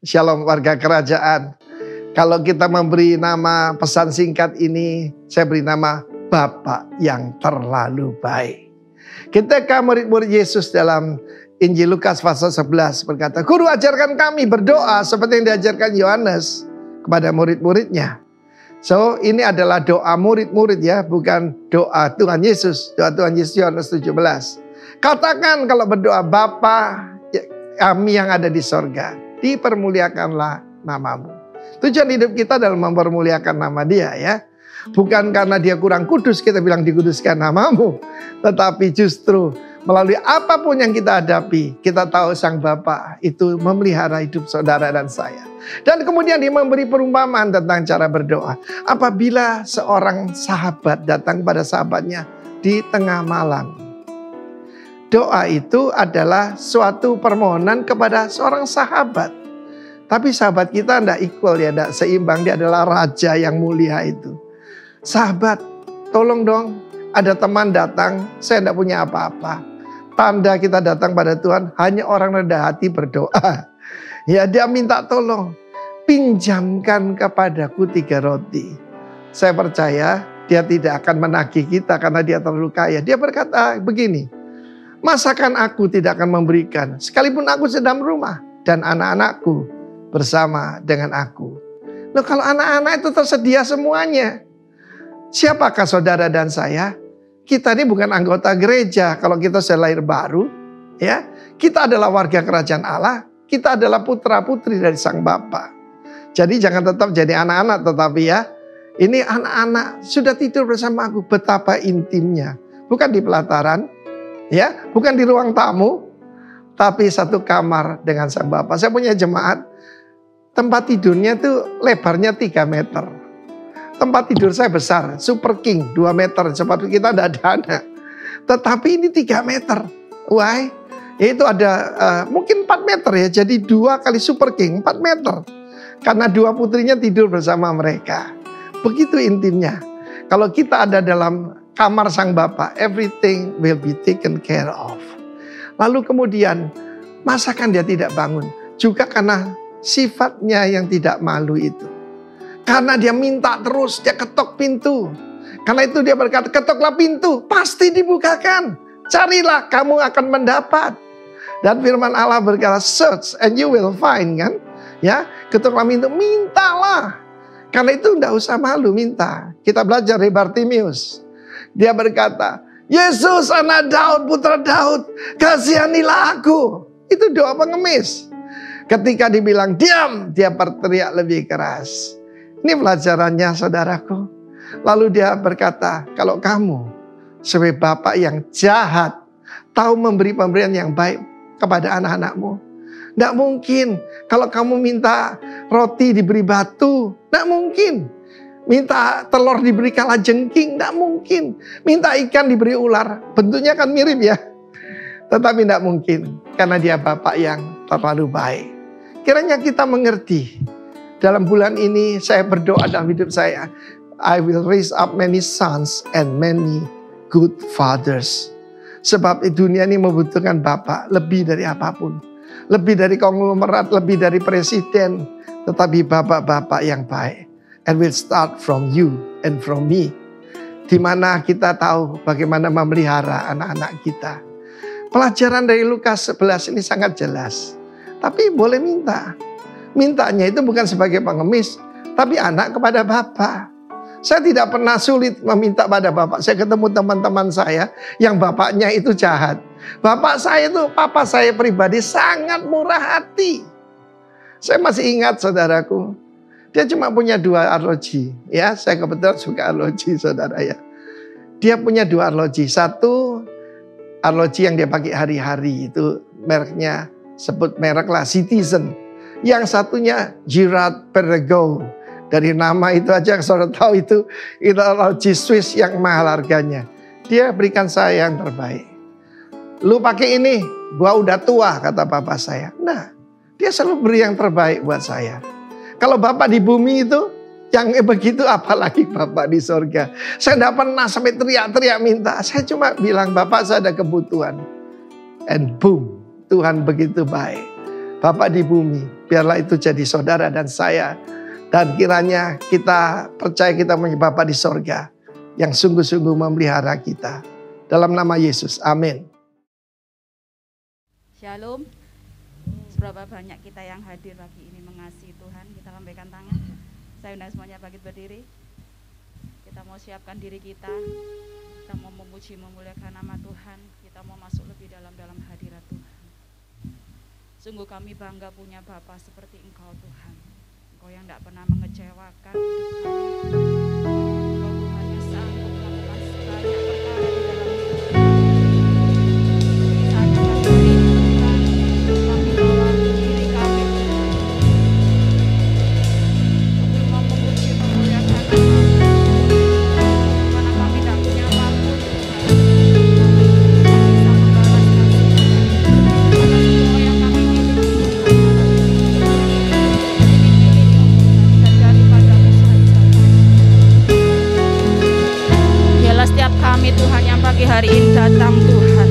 Shalom warga kerajaan. Kalau kita memberi nama pesan singkat ini, saya beri nama Bapa yang terlalu baik. Ketika murid-murid Yesus dalam Injil Lukas pasal 11 berkata, Guru ajarkan kami berdoa seperti yang diajarkan Yohanes kepada murid-muridnya. So ini adalah doa murid-murid ya, bukan doa Tuhan Yesus. Doa Tuhan Yesus Yohanes 17. Katakan kalau berdoa, Bapa kami yang ada di sorga, dipermuliakanlah namamu. Tujuan hidup kita adalah mempermuliakan nama Dia ya. Bukan karena Dia kurang kudus kita bilang dikuduskan namamu. Tetapi justru melalui apapun yang kita hadapi, kita tahu Sang Bapa itu memelihara hidup saudara dan saya. Dan kemudian Dia memberi perumpamaan tentang cara berdoa. Apabila seorang sahabat datang pada sahabatnya di tengah malam. Doa itu adalah suatu permohonan kepada seorang sahabat. Tapi sahabat kita tidak equal ya, tidak seimbang. Dia adalah raja yang mulia itu. Sahabat, tolong dong, ada teman datang, saya tidak punya apa-apa. Tanda kita datang pada Tuhan, hanya orang rendah hati berdoa. Ya, dia minta tolong, pinjamkan kepadaku 3 roti. Saya percaya dia tidak akan menagih kita karena dia terlalu kaya. Dia berkata begini, masakan aku tidak akan memberikan, sekalipun aku sedang rumah dan anak-anakku bersama dengan aku. Loh, kalau anak-anak itu tersedia semuanya, siapakah saudara dan saya? Kita ini bukan anggota gereja. Kalau kita sudah lahir baru, ya, kita adalah warga kerajaan Allah. Kita adalah putra putri dari Sang Bapa. Jadi jangan tetap jadi anak-anak, tetapi ya, ini anak-anak sudah tidur bersama aku. Betapa intimnya, bukan di pelataran, ya, bukan di ruang tamu, tapi satu kamar dengan Sang Bapa. Saya punya jemaat, tempat tidurnya tuh lebarnya 3 meter. Tempat tidur saya besar, Super King 2 meter. Sebab kita tidak ada anak. Tetapi ini 3 meter. Why? Itu ada mungkin 4 meter ya. Jadi 2 kali Super King 4 meter. Karena 2 putrinya tidur bersama mereka. Begitu intimnya. Kalau kita ada dalam kamar Sang Bapa, everything will be taken care of. Lalu kemudian, masakan dia tidak bangun? Juga karena sifatnya yang tidak malu itu. Karena dia minta terus, dia ketok pintu. Karena itu dia berkata, ketoklah pintu, pasti dibukakan. Carilah, kamu akan mendapat. Dan firman Allah berkata, search and you will find, kan? Ya, ketoklah pintu, mintalah. Karena itu tidak usah malu minta. Kita belajar dari Bartimius. Dia berkata, Yesus anak Daud, putra Daud, kasihanilah aku. Itu doa pengemis. Ketika dibilang diam, dia berteriak lebih keras. Ini pelajarannya saudaraku. Lalu dia berkata, kalau kamu sebagai bapak yang jahat, tahu memberi pemberian yang baik kepada anak-anakmu. Tidak mungkin kalau kamu minta roti diberi batu. Tidak mungkin. Minta telur diberi kalajengking. Tidak mungkin. Minta ikan diberi ular. Bentuknya kan mirip ya. Tetapi tidak mungkin. Karena dia bapak yang terlalu baik. Kiranya kita mengerti. Dalam bulan ini saya berdoa dalam hidup saya. I will raise up many sons and many good fathers. Sebab dunia ini membutuhkan bapak lebih dari apapun. Lebih dari konglomerat, lebih dari presiden. Tetapi bapak-bapak yang baik. And will start from you and from me. Di mana kita tahu bagaimana memelihara anak-anak kita. Pelajaran dari Lukas 11 ini sangat jelas. Tapi boleh minta. Mintanya itu bukan sebagai pengemis, tapi anak kepada Bapa. Saya tidak pernah sulit meminta pada Bapak. Saya ketemu teman-teman saya yang bapaknya itu jahat. Bapak saya itu, papa saya pribadi sangat murah hati. Saya masih ingat saudaraku, dia cuma punya 2 arloji. Ya, saya kebetulan suka arloji saudara ya. Dia punya 2 arloji. Satu arloji yang dia pakai hari-hari itu mereknya, sebut merek lah Citizen. Yang satunya Girard Perregaux. Dari nama itu aja saudara tahu itu arloji Swiss yang mahal harganya. Dia berikan saya yang terbaik. Lu pakai ini, gua udah tua kata papa saya. Nah, dia selalu beri yang terbaik buat saya. Kalau Bapak di bumi itu yang begitu, apalagi Bapak di sorga. Saya tidak pernah sampai teriak-teriak minta. Saya cuma bilang, Bapak saya ada kebutuhan. And boom, Tuhan begitu baik. Bapak di bumi biarlah itu jadi saudara dan saya. Dan kiranya kita percaya kita punya Bapa di sorga yang sungguh-sungguh memelihara kita. Dalam nama Yesus, amin. Shalom. Seberapa banyak kita yang hadir pagi ini mengasihi Tuhan, kita lambaikan tangan. Saya undang semuanya bangkit berdiri. Kita mau siapkan diri kita mau memuji, memuliakan nama Tuhan. Kita mau masuk lebih dalam hadirat Tuhan. Sungguh kami bangga punya Bapa seperti Engkau Tuhan. Engkau yang tidak pernah mengecewakan hidup kami. Engkau Tuhan yang sanggup melakukan banyak perkara di dalam hidup kami. Saat kami rindukan, kami bawa diri kami Tuhan. Kami mau memuji, memuliakan nama karena kami tidak punya waktu Tuhan. Kami bisa membalas kasih karena semua yang kami miliki setiap kami Tuhan yang pagi hari ini datang Tuhan,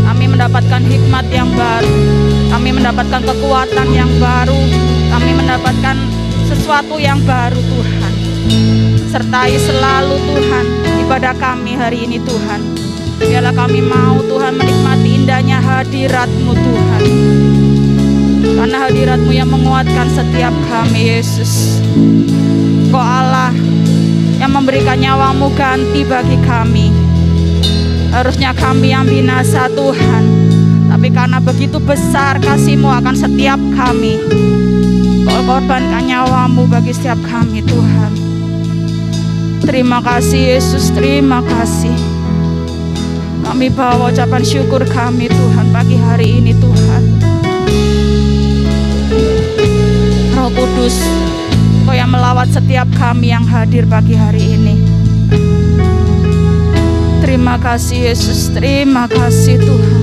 kami mendapatkan hikmat yang baru, kami mendapatkan kekuatan yang baru, kami mendapatkan sesuatu yang baru Tuhan. Sertai selalu Tuhan ibadah kami hari ini Tuhan. Biarlah kami mau Tuhan menikmati indahnya hadirat-Mu Tuhan, karena hadirat-Mu yang menguatkan setiap kami Yesus. Kau Allah yang memberikan nyawa-Mu ganti bagi kami. Harusnya kami yang binasa Tuhan, tapi karena begitu besar kasih-Mu akan setiap kami, Kau korbankan nyawa-Mu bagi setiap kami Tuhan. Terima kasih Yesus, terima kasih. Kami bawa ucapan syukur kami Tuhan pagi hari ini Tuhan. Roh Kudus, Kau yang melawat setiap kami yang hadir pagi hari ini. Terima kasih Yesus, terima kasih Tuhan.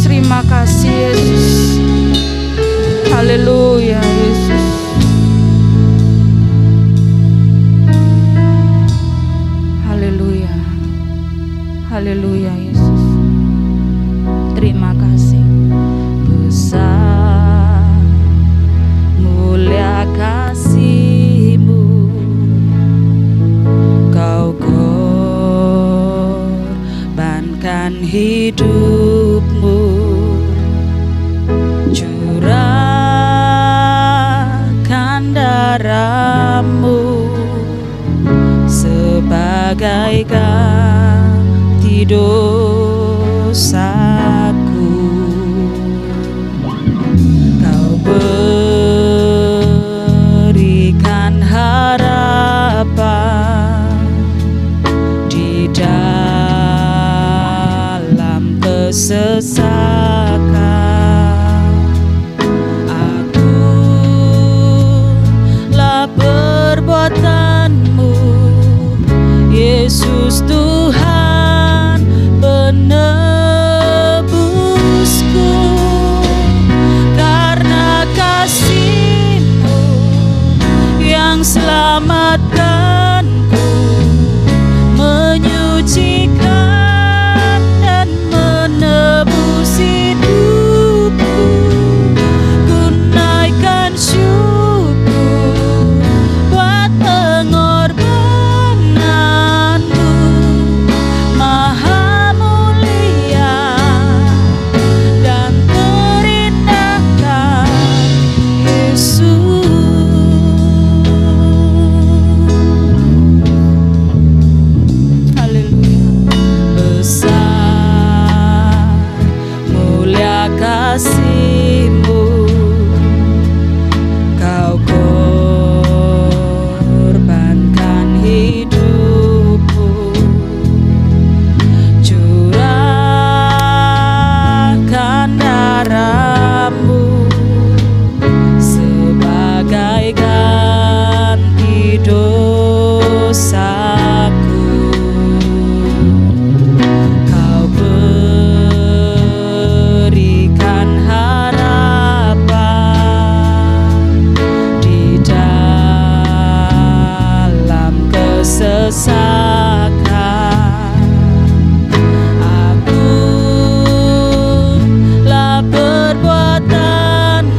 Terima kasih Yesus. Haleluya Yesus. Haleluya. Haleluya Yesus. Terima kasih. Besar mulia kasih-Mu, Kau korbankan hidup-Mu, curahkan darah-Mu sebagai ganti dosaku. Kau berikan harapan di dalam kesesakan. Akulah perbuatan-Mu, Yesus Tuhan penebusku. Karena kasih-Mu yang selamatkanku, menyucikan dan menebus hidupku. Ku naikkan syukur buat pengorbanan-Mu, Maha mulia dan terindahkan Yesus. Kasih-Mu, Kau korbankan hidup-Mu, curahkan darah-Mu sebagai ganti dosaku. Kesesakan, akulah perbuatan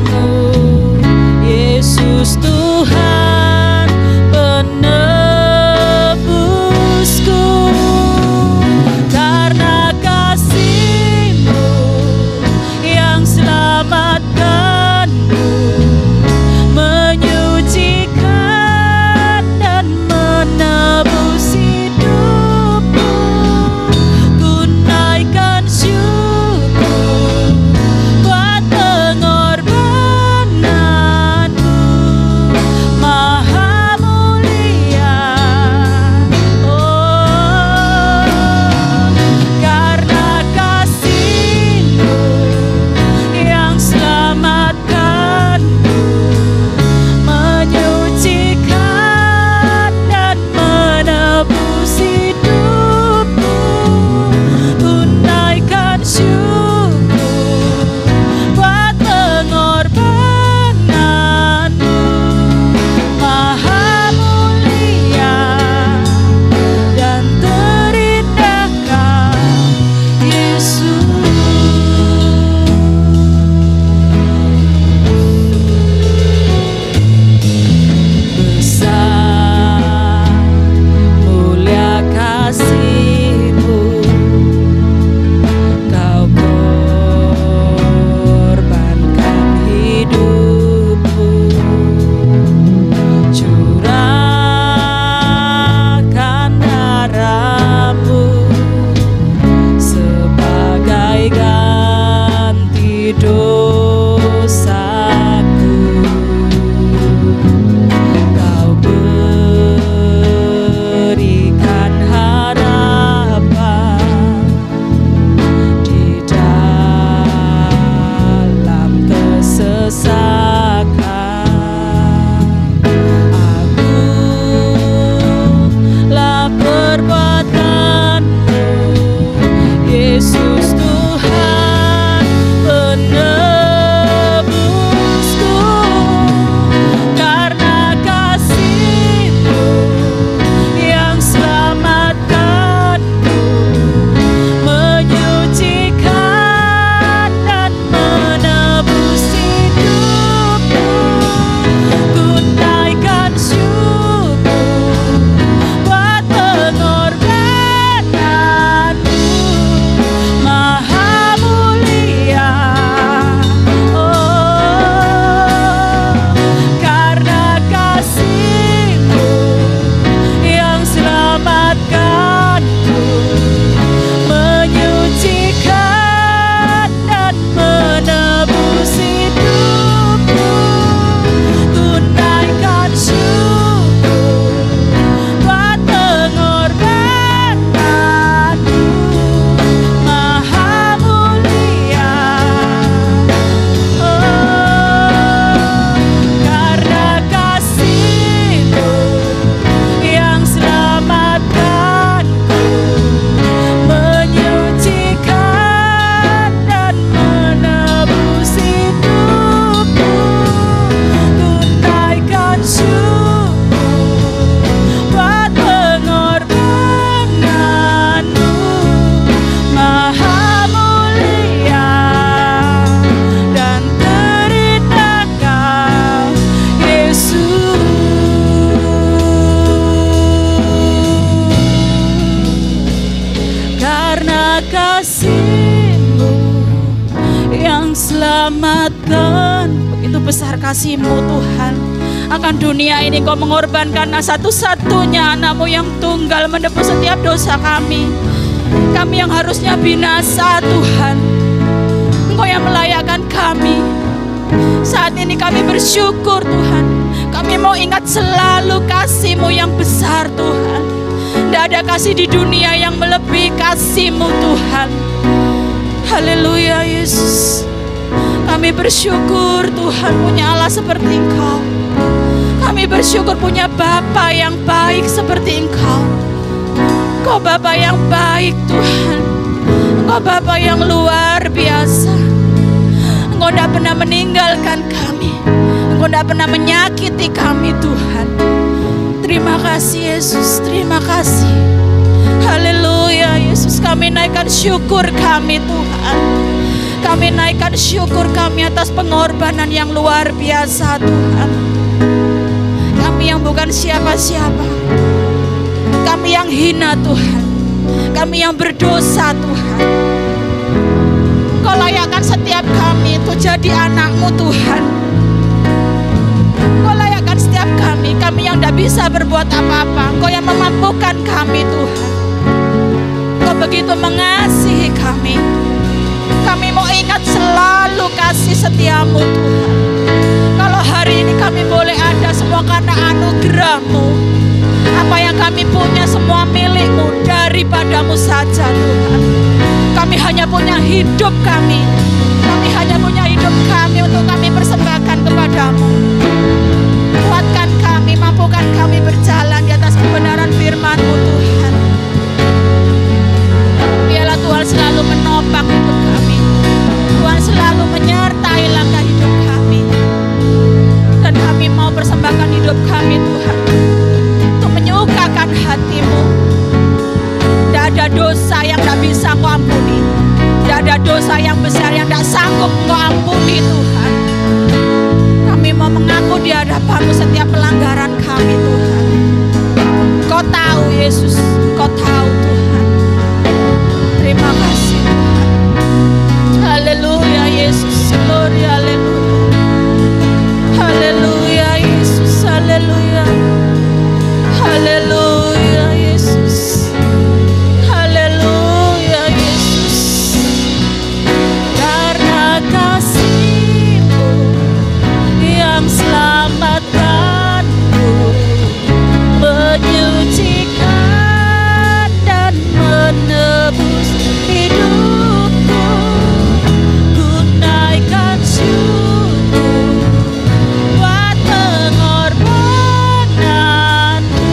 kasih-Mu yang selamatkan. Begitu besar kasih-Mu Tuhan. Akan dunia ini Kau mengorbankan satu-satunya anak-Mu yang tunggal menebus setiap dosa kami. Kami yang harusnya binasa Tuhan, Engkau yang melayakkan kami. Saat ini kami bersyukur Tuhan. Kami mau ingat selalu kasih-Mu yang besar Tuhan. Tidak ada kasih di dunia yang melebihi kasih-Mu Tuhan. Haleluya Yesus. Kami bersyukur Tuhan punya Allah seperti Engkau. Kami bersyukur punya Bapa yang baik seperti Engkau. Engkau Bapa yang baik Tuhan. Engkau Bapa yang luar biasa. Engkau tidak pernah meninggalkan kami. Engkau tidak pernah menyakiti kami Tuhan. Terima kasih Yesus, terima kasih. Haleluya Yesus, kami naikkan syukur kami Tuhan. Kami naikkan syukur kami atas pengorbanan yang luar biasa Tuhan. Kami yang bukan siapa-siapa, kami yang hina Tuhan, kami yang berdosa Tuhan. Kau layakkan setiap kami itu jadi anak-Mu Tuhan. Kau layakkan setiap kami yang tidak bisa berbuat apa-apa. Kau yang memampukan kami Tuhan. Kau begitu mengasihi kami. Kami mau ingat selalu kasih setia-Mu Tuhan. Kalau hari ini kami boleh ada semua karena anugerah-Mu. Apa yang kami punya semua milik-Mu, daripada-Mu saja Tuhan. Kami hanya punya hidup kami. Kami hanya punya hidup kami untuk kami persembahkan kepada-Mu. Kuatkan kami, mampukan kami berjalan di atas kebenaran firman-Mu Tuhan. Biarlah Tuhan selalu menopang hidup kami. Tuhan selalu menyertai langkah hidup kami. Dan kami mau persembahkan hidup kami Tuhan, untuk menyukakan hati-Mu. Tidak ada dosa yang tidak bisa Kau ampuni. Tidak ada dosa yang besar yang tidak sanggup Kau ampuni Tuhan. Kami mau mengaku di hadapan-Mu setiap pelanggaran kami Tuhan. Kau tahu Yesus, Kau tahu Tuhan. Terima kasih Tuhan. Haleluya Yesus, glory haleluya. Haleluya Yesus, haleluya. Haleluya Yesus. Haleluya Yesus. Karena kasih-Mu yang selamatkan-Ku, menyucikan dan menebus hidupku. Ku naikkan syukur buat pengorbanan-Mu.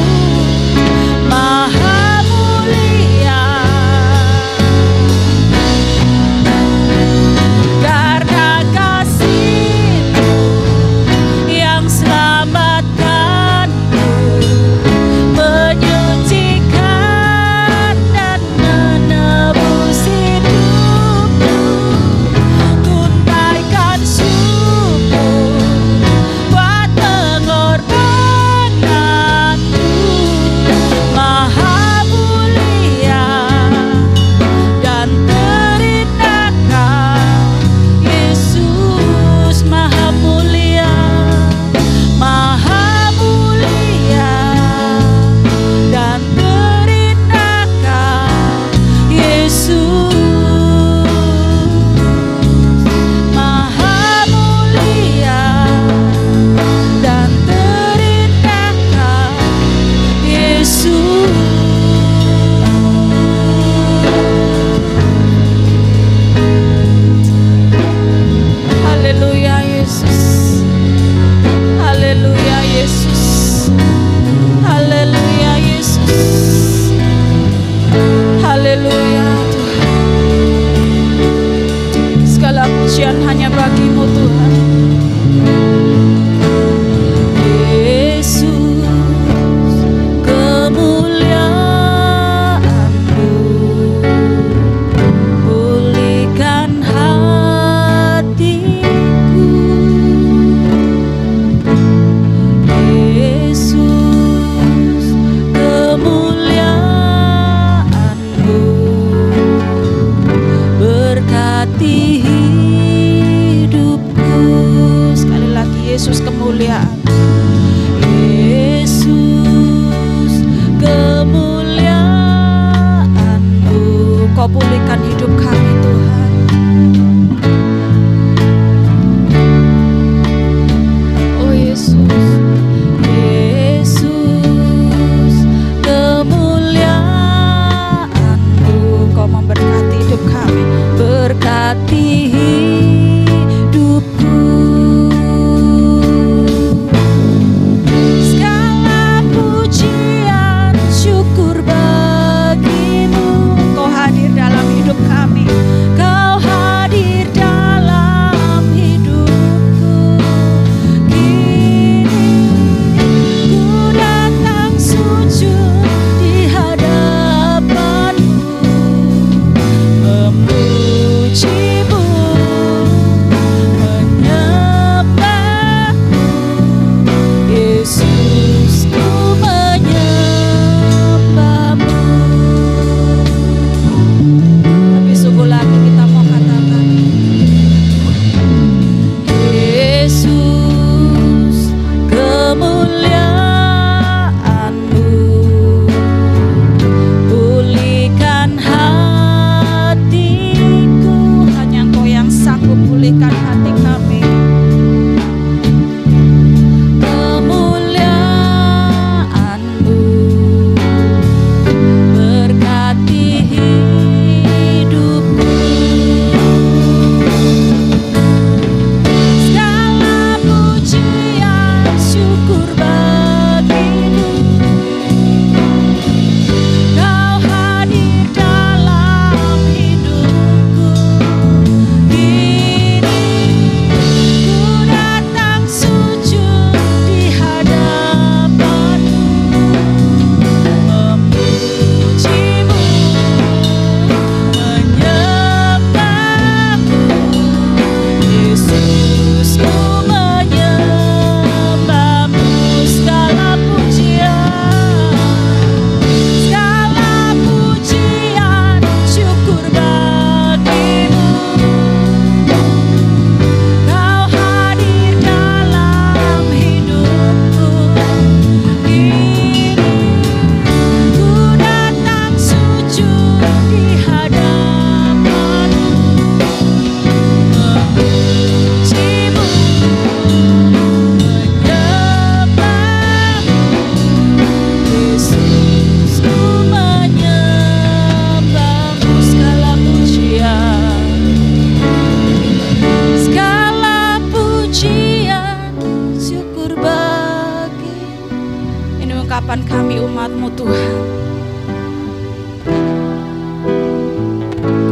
pengungkapan kami umat-Mu Tuhan.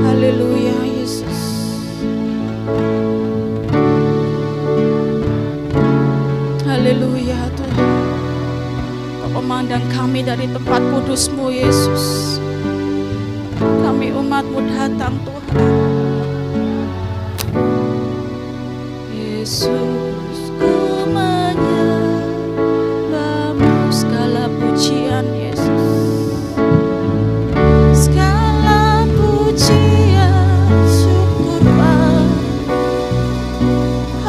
Haleluya Yesus. Haleluya Tuhan. Kau memandang kami dari tempat kudus-Mu Yesus. Kami umat-Mu datang Tuhan. Yesus, ku menyembah-Mu, segala pujian Yesus. Segala pujian, syukur Bapa.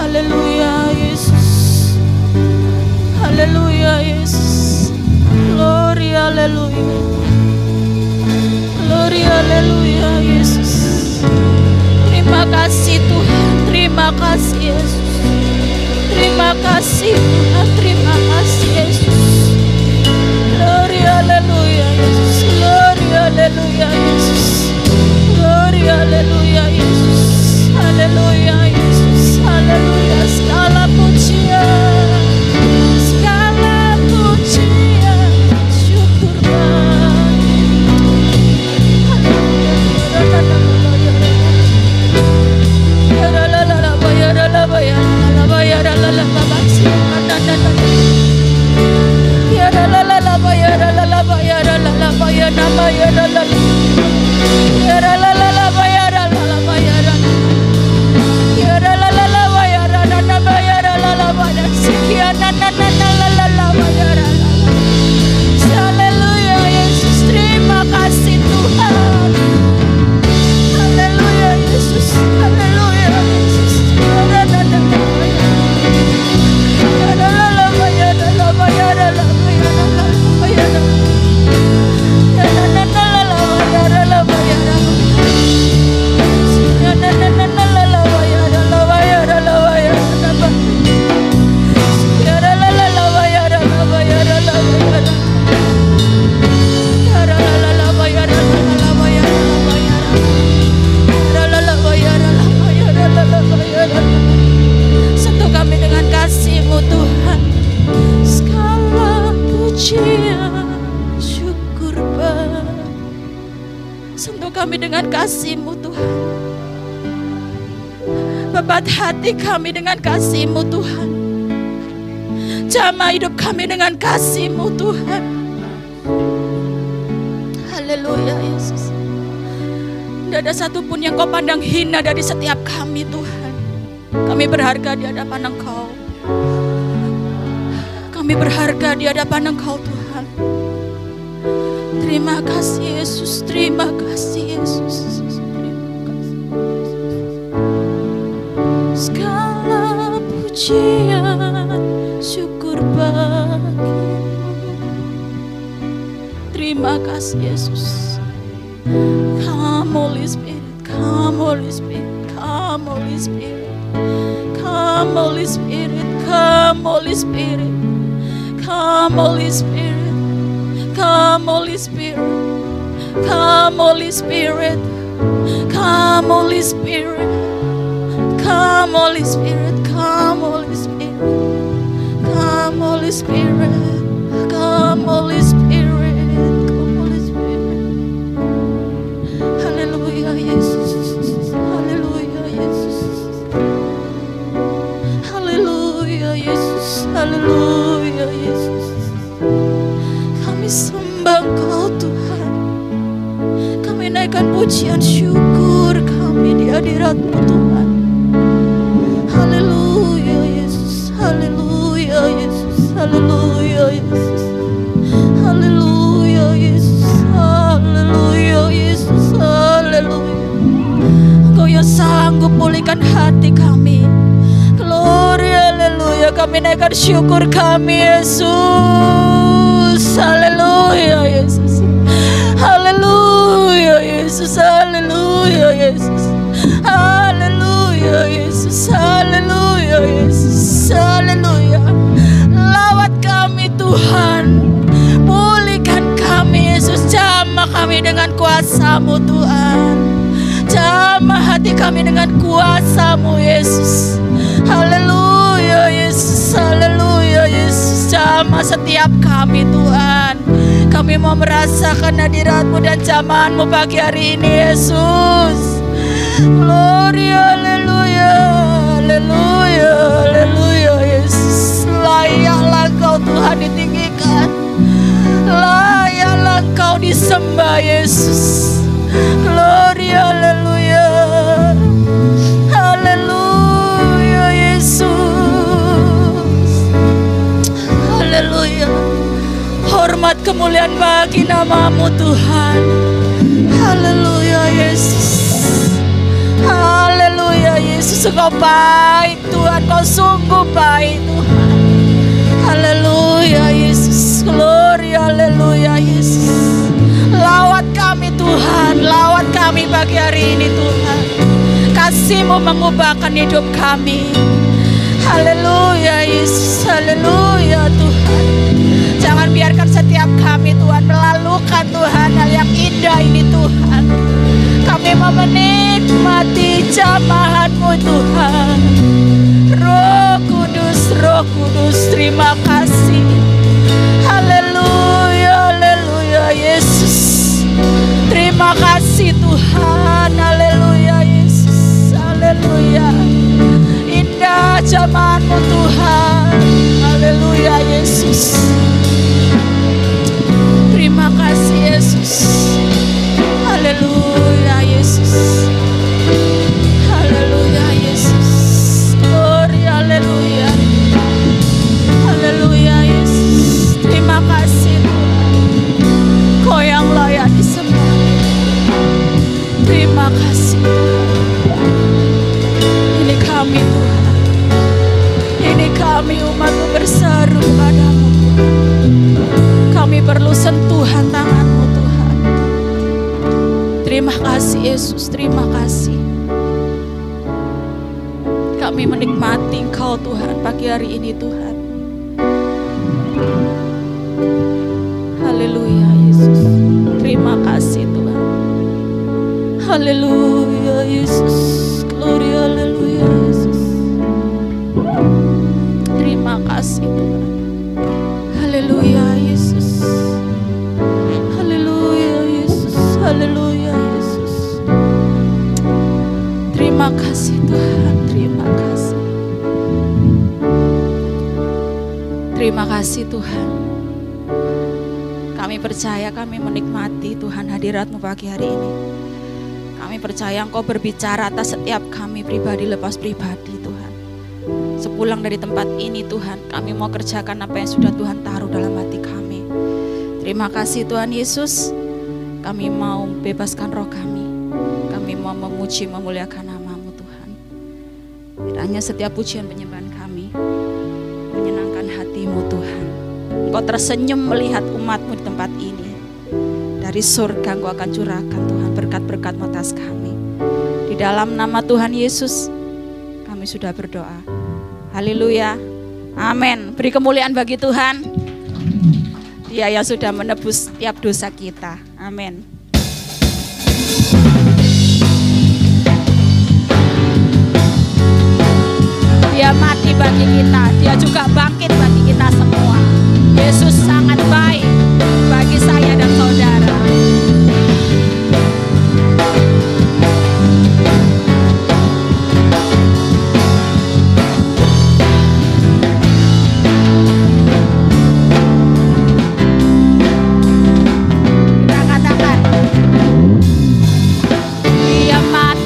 Haleluya Yesus. Haleluya Yesus. Glory haleluya. Glory haleluya Yesus. Terima kasih Tuhan. Terima kasih Yesus. Terima kasih Tuhan. Terima kasih Yesus. Glory haleluya Yesus. Glory haleluya Yesus. Glory haleluya Yesus. Haleluya Yesus. Haleluya. Segala pujian, segala pujian, syukur bagi. Haleluya Yesus, terima kasih Tuhan. Haleluya Yesus, haleluya Yesus. Sentuh kami dengan kasih-Mu Tuhan. Segala pujian, syukur Bapa. Sentuh kami dengan kasih-Mu Tuhan. Bebat hati kami dengan kasih-Mu Tuhan. Jamah hidup kami dengan kasih-Mu Tuhan. Haleluya Yesus. Tidak ada satupun yang Kau pandang hina dari setiap kami Tuhan. Kami berharga di hadapan Engkau. Kami berharga di hadapan Engkau Tuhan. Terima kasih Yesus. Terima kasih Yesus. Terima kasih Yesus. Segala pujian, syukur bagi-Mu. Terima kasih Yesus. Come Holy Spirit, come Holy Spirit, come Holy Spirit, come Holy Spirit, come Holy Spirit, come Holy Spirit, come Holy Spirit, come Holy Spirit, come Holy Spirit, come Holy Spirit, come Holy Spirit, come Holy Spirit, come Holy Spirit. Haleluya Yesus, haleluya Yesus, haleluya Yesus, haleluya Yesus. Kami sembah Engkau Tuhan. Kami naikkan pujian syukur kami di hadirat-Mu Tuhan. Haleluya Yesus, haleluya Yesus, haleluya Yesus, haleluya Yesus, haleluya Yesus, haleluya. Engkau yang sanggup pulihkan hati kami. Glory, haleluya. Kami naikkan syukur kami Yesus. Haleluya Yesus, haleluya Yesus, haleluya Yesus, haleluya Yesus, haleluya Yesus, haleluya. Lawat kami Tuhan, pulihkan kami Yesus. Jamah kami dengan kuasa-Mu Tuhan. Jamah hati kami dengan kuasa-Mu Yesus. Haleluya Haleluya Yesus, haleluya Yesus. Jamah setiap kami Tuhan, kami mau merasakan hadirat-Mu dan jamahan-Mu pagi hari ini Yesus. Glory, haleluya, haleluya, haleluya Yesus. Layaklah Engkau Tuhan ditinggikan, layaklah Engkau disembah Yesus. Glory, haleluya, haleluya Yesus, haleluya. Hormat kemuliaan bagi nama-Mu Tuhan. Haleluya Yesus, haleluya Yesus. Engkau baik Tuhan, Kau sungguh baik Tuhan. Haleluya Yesus, glory, haleluya Yesus. Lawat kami Tuhan, lawat kami pagi hari ini Tuhan. Kasih-Mu mengubahkan hidup kami. Haleluya Yesus, haleluya Tuhan. Jangan biarkan setiap kami Tuhan melalukan Tuhan hal yang indah ini Tuhan. Kami mau menikmati jamahan-Mu Tuhan. Roh Kudus, terima kasih. Haleluya, haleluya Yesus. Terima kasih Tuhan, haleluya Yesus, haleluya. Indah jamahan-Mu Tuhan, haleluya Yesus. Terima kasih Yesus, haleluya Yesus, haleluya Yesus. Glory, haleluya, haleluya Yesus. Terima kasih Tuhan, Kau yang layak disembah. Terima kasih Tuhan. Ini kami Tuhan, ini kami umat-Mu berseru padamu Tuhan. Kami perlu sentuhan tangan-Mu Tuhan. Terima kasih Yesus, terima kasih. Kami menikmati Engkau Tuhan pagi hari ini Tuhan. Haleluya Yesus, terima kasih Tuhan. Haleluya Yesus, glory, haleluya Yesus. Terima kasih Tuhan. Haleluya Yesus, haleluya Yesus, haleluya Yesus. Terima kasih Tuhan, terima kasih. Terima kasih Tuhan. Kami percaya, kami menikmati Tuhan hadirat-Mu pagi hari ini. Kami percaya Engkau berbicara atas setiap kami pribadi lepas pribadi Tuhan. Sepulang dari tempat ini Tuhan, kami mau kerjakan apa yang sudah Tuhan taruh dalam hati kami. Terima kasih Tuhan Yesus. Kami mau bebaskan roh kami. Kami mau memuji memuliakan nama-Mu Tuhan. Kiranya setiap pujian penyembahan kami menyenangkan hati-Mu Tuhan. Engkau tersenyum melihat umat-Mu di tempat ini. Dari surga Engkau akan curahkan Tuhan berkat-berkat-Mu atas kami. Di dalam nama Tuhan Yesus kami sudah berdoa. Haleluya, amin. Beri kemuliaan bagi Tuhan. Dia yang sudah menebus tiap dosa kita. Amin. Dia mati bagi kita, Dia juga bangkit bagi kita semua. Yesus sangat baik bagi saya dan saudara. Penyelamat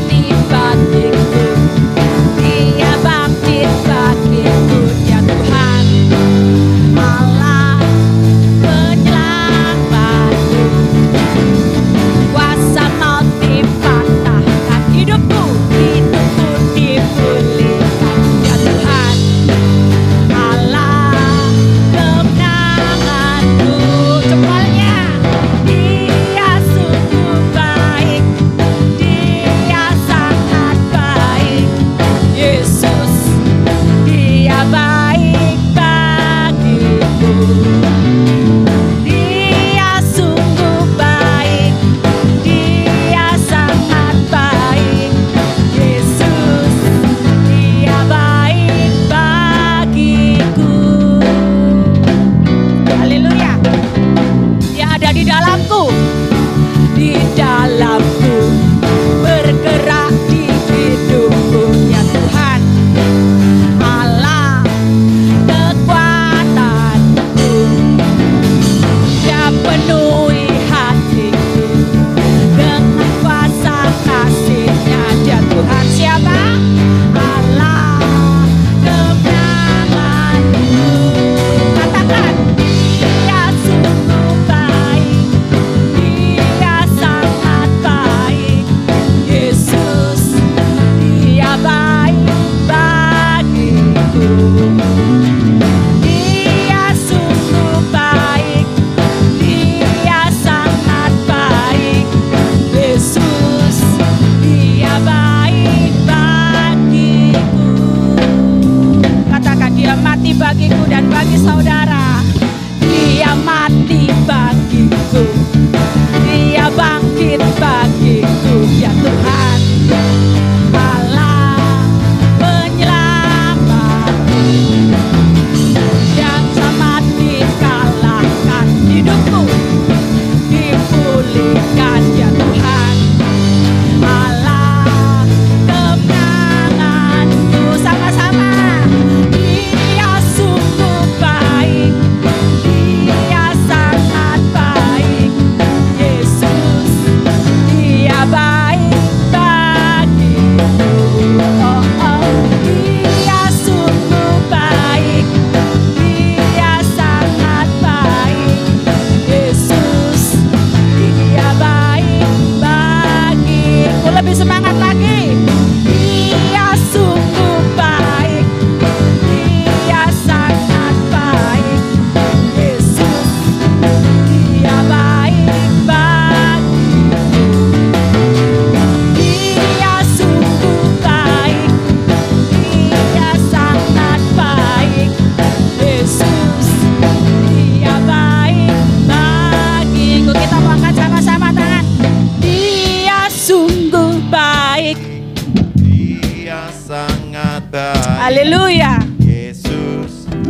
Haleluya.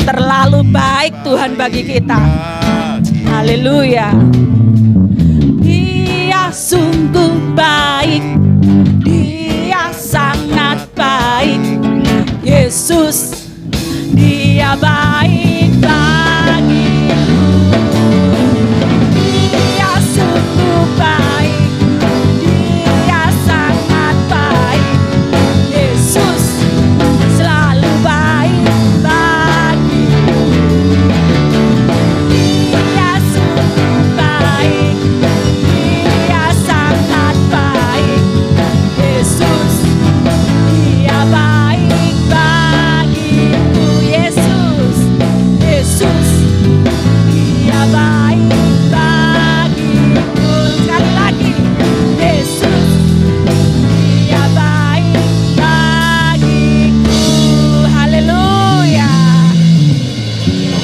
Terlalu baik Tuhan bagi kita. Haleluya. Dia sungguh baik, Dia sangat baik. Yesus, Dia baik bagiku. Dia sungguh baik, Dia sangat baik. Yesus selalu baik bagiku. Dia sungguh baik, Dia sangat baik. Yesus, Dia baik bagiku. Yesus, Yesus, Dia baik bagiku. Sekali lagi, Yesus, Dia baik bagiku. Haleluya.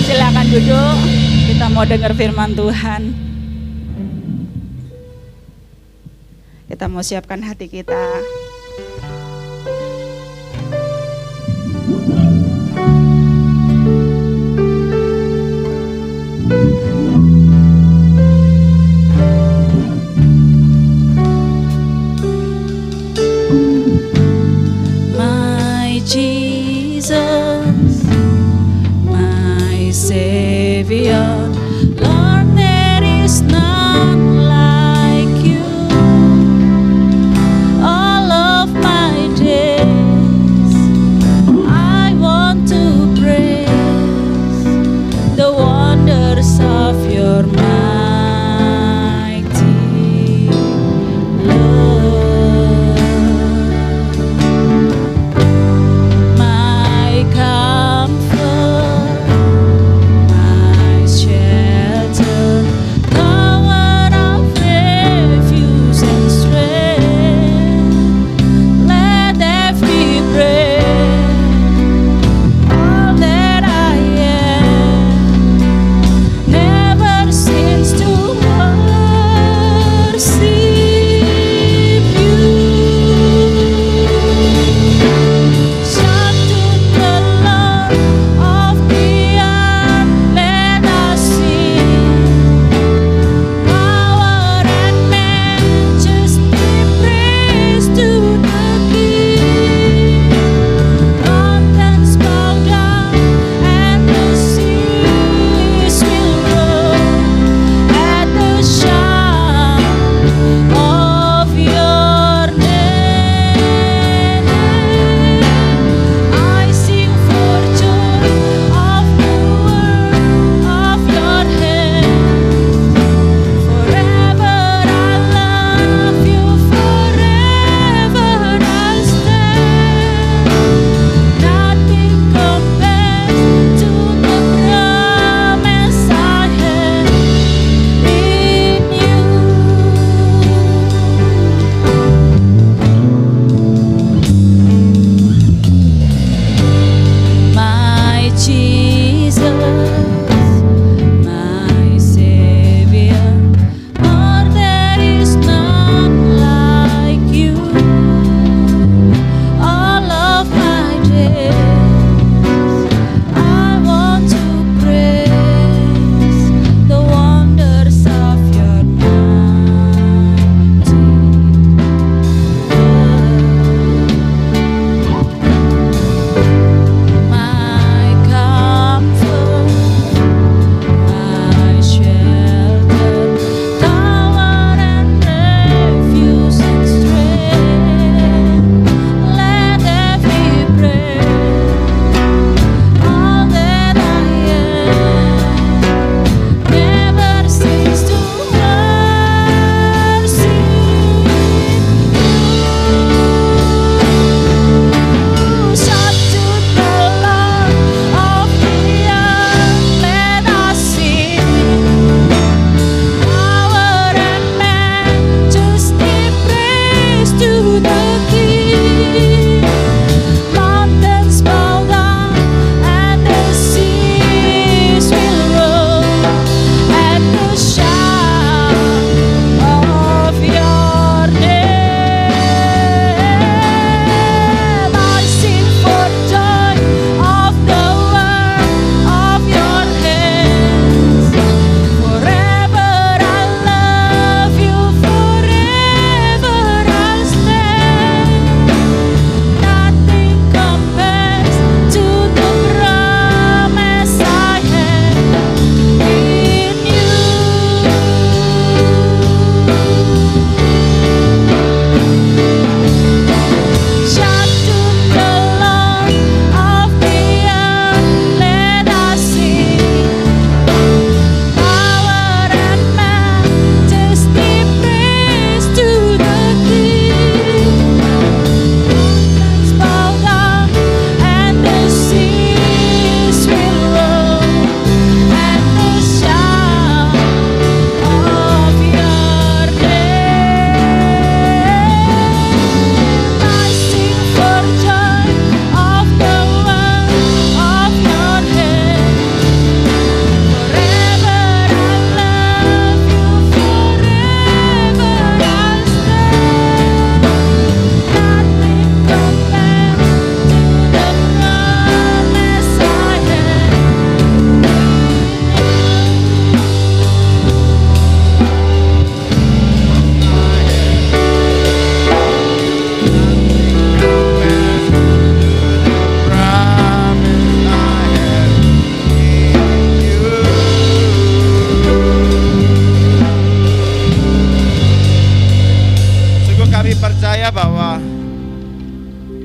Silakan duduk. Kita mau dengar firman Tuhan. Kita mau siapkan hati kita. My Jesus, my Savior, Lord, there is none like you. All of my days, I want to praise the wonders of your mighty love. My comfort, my strength.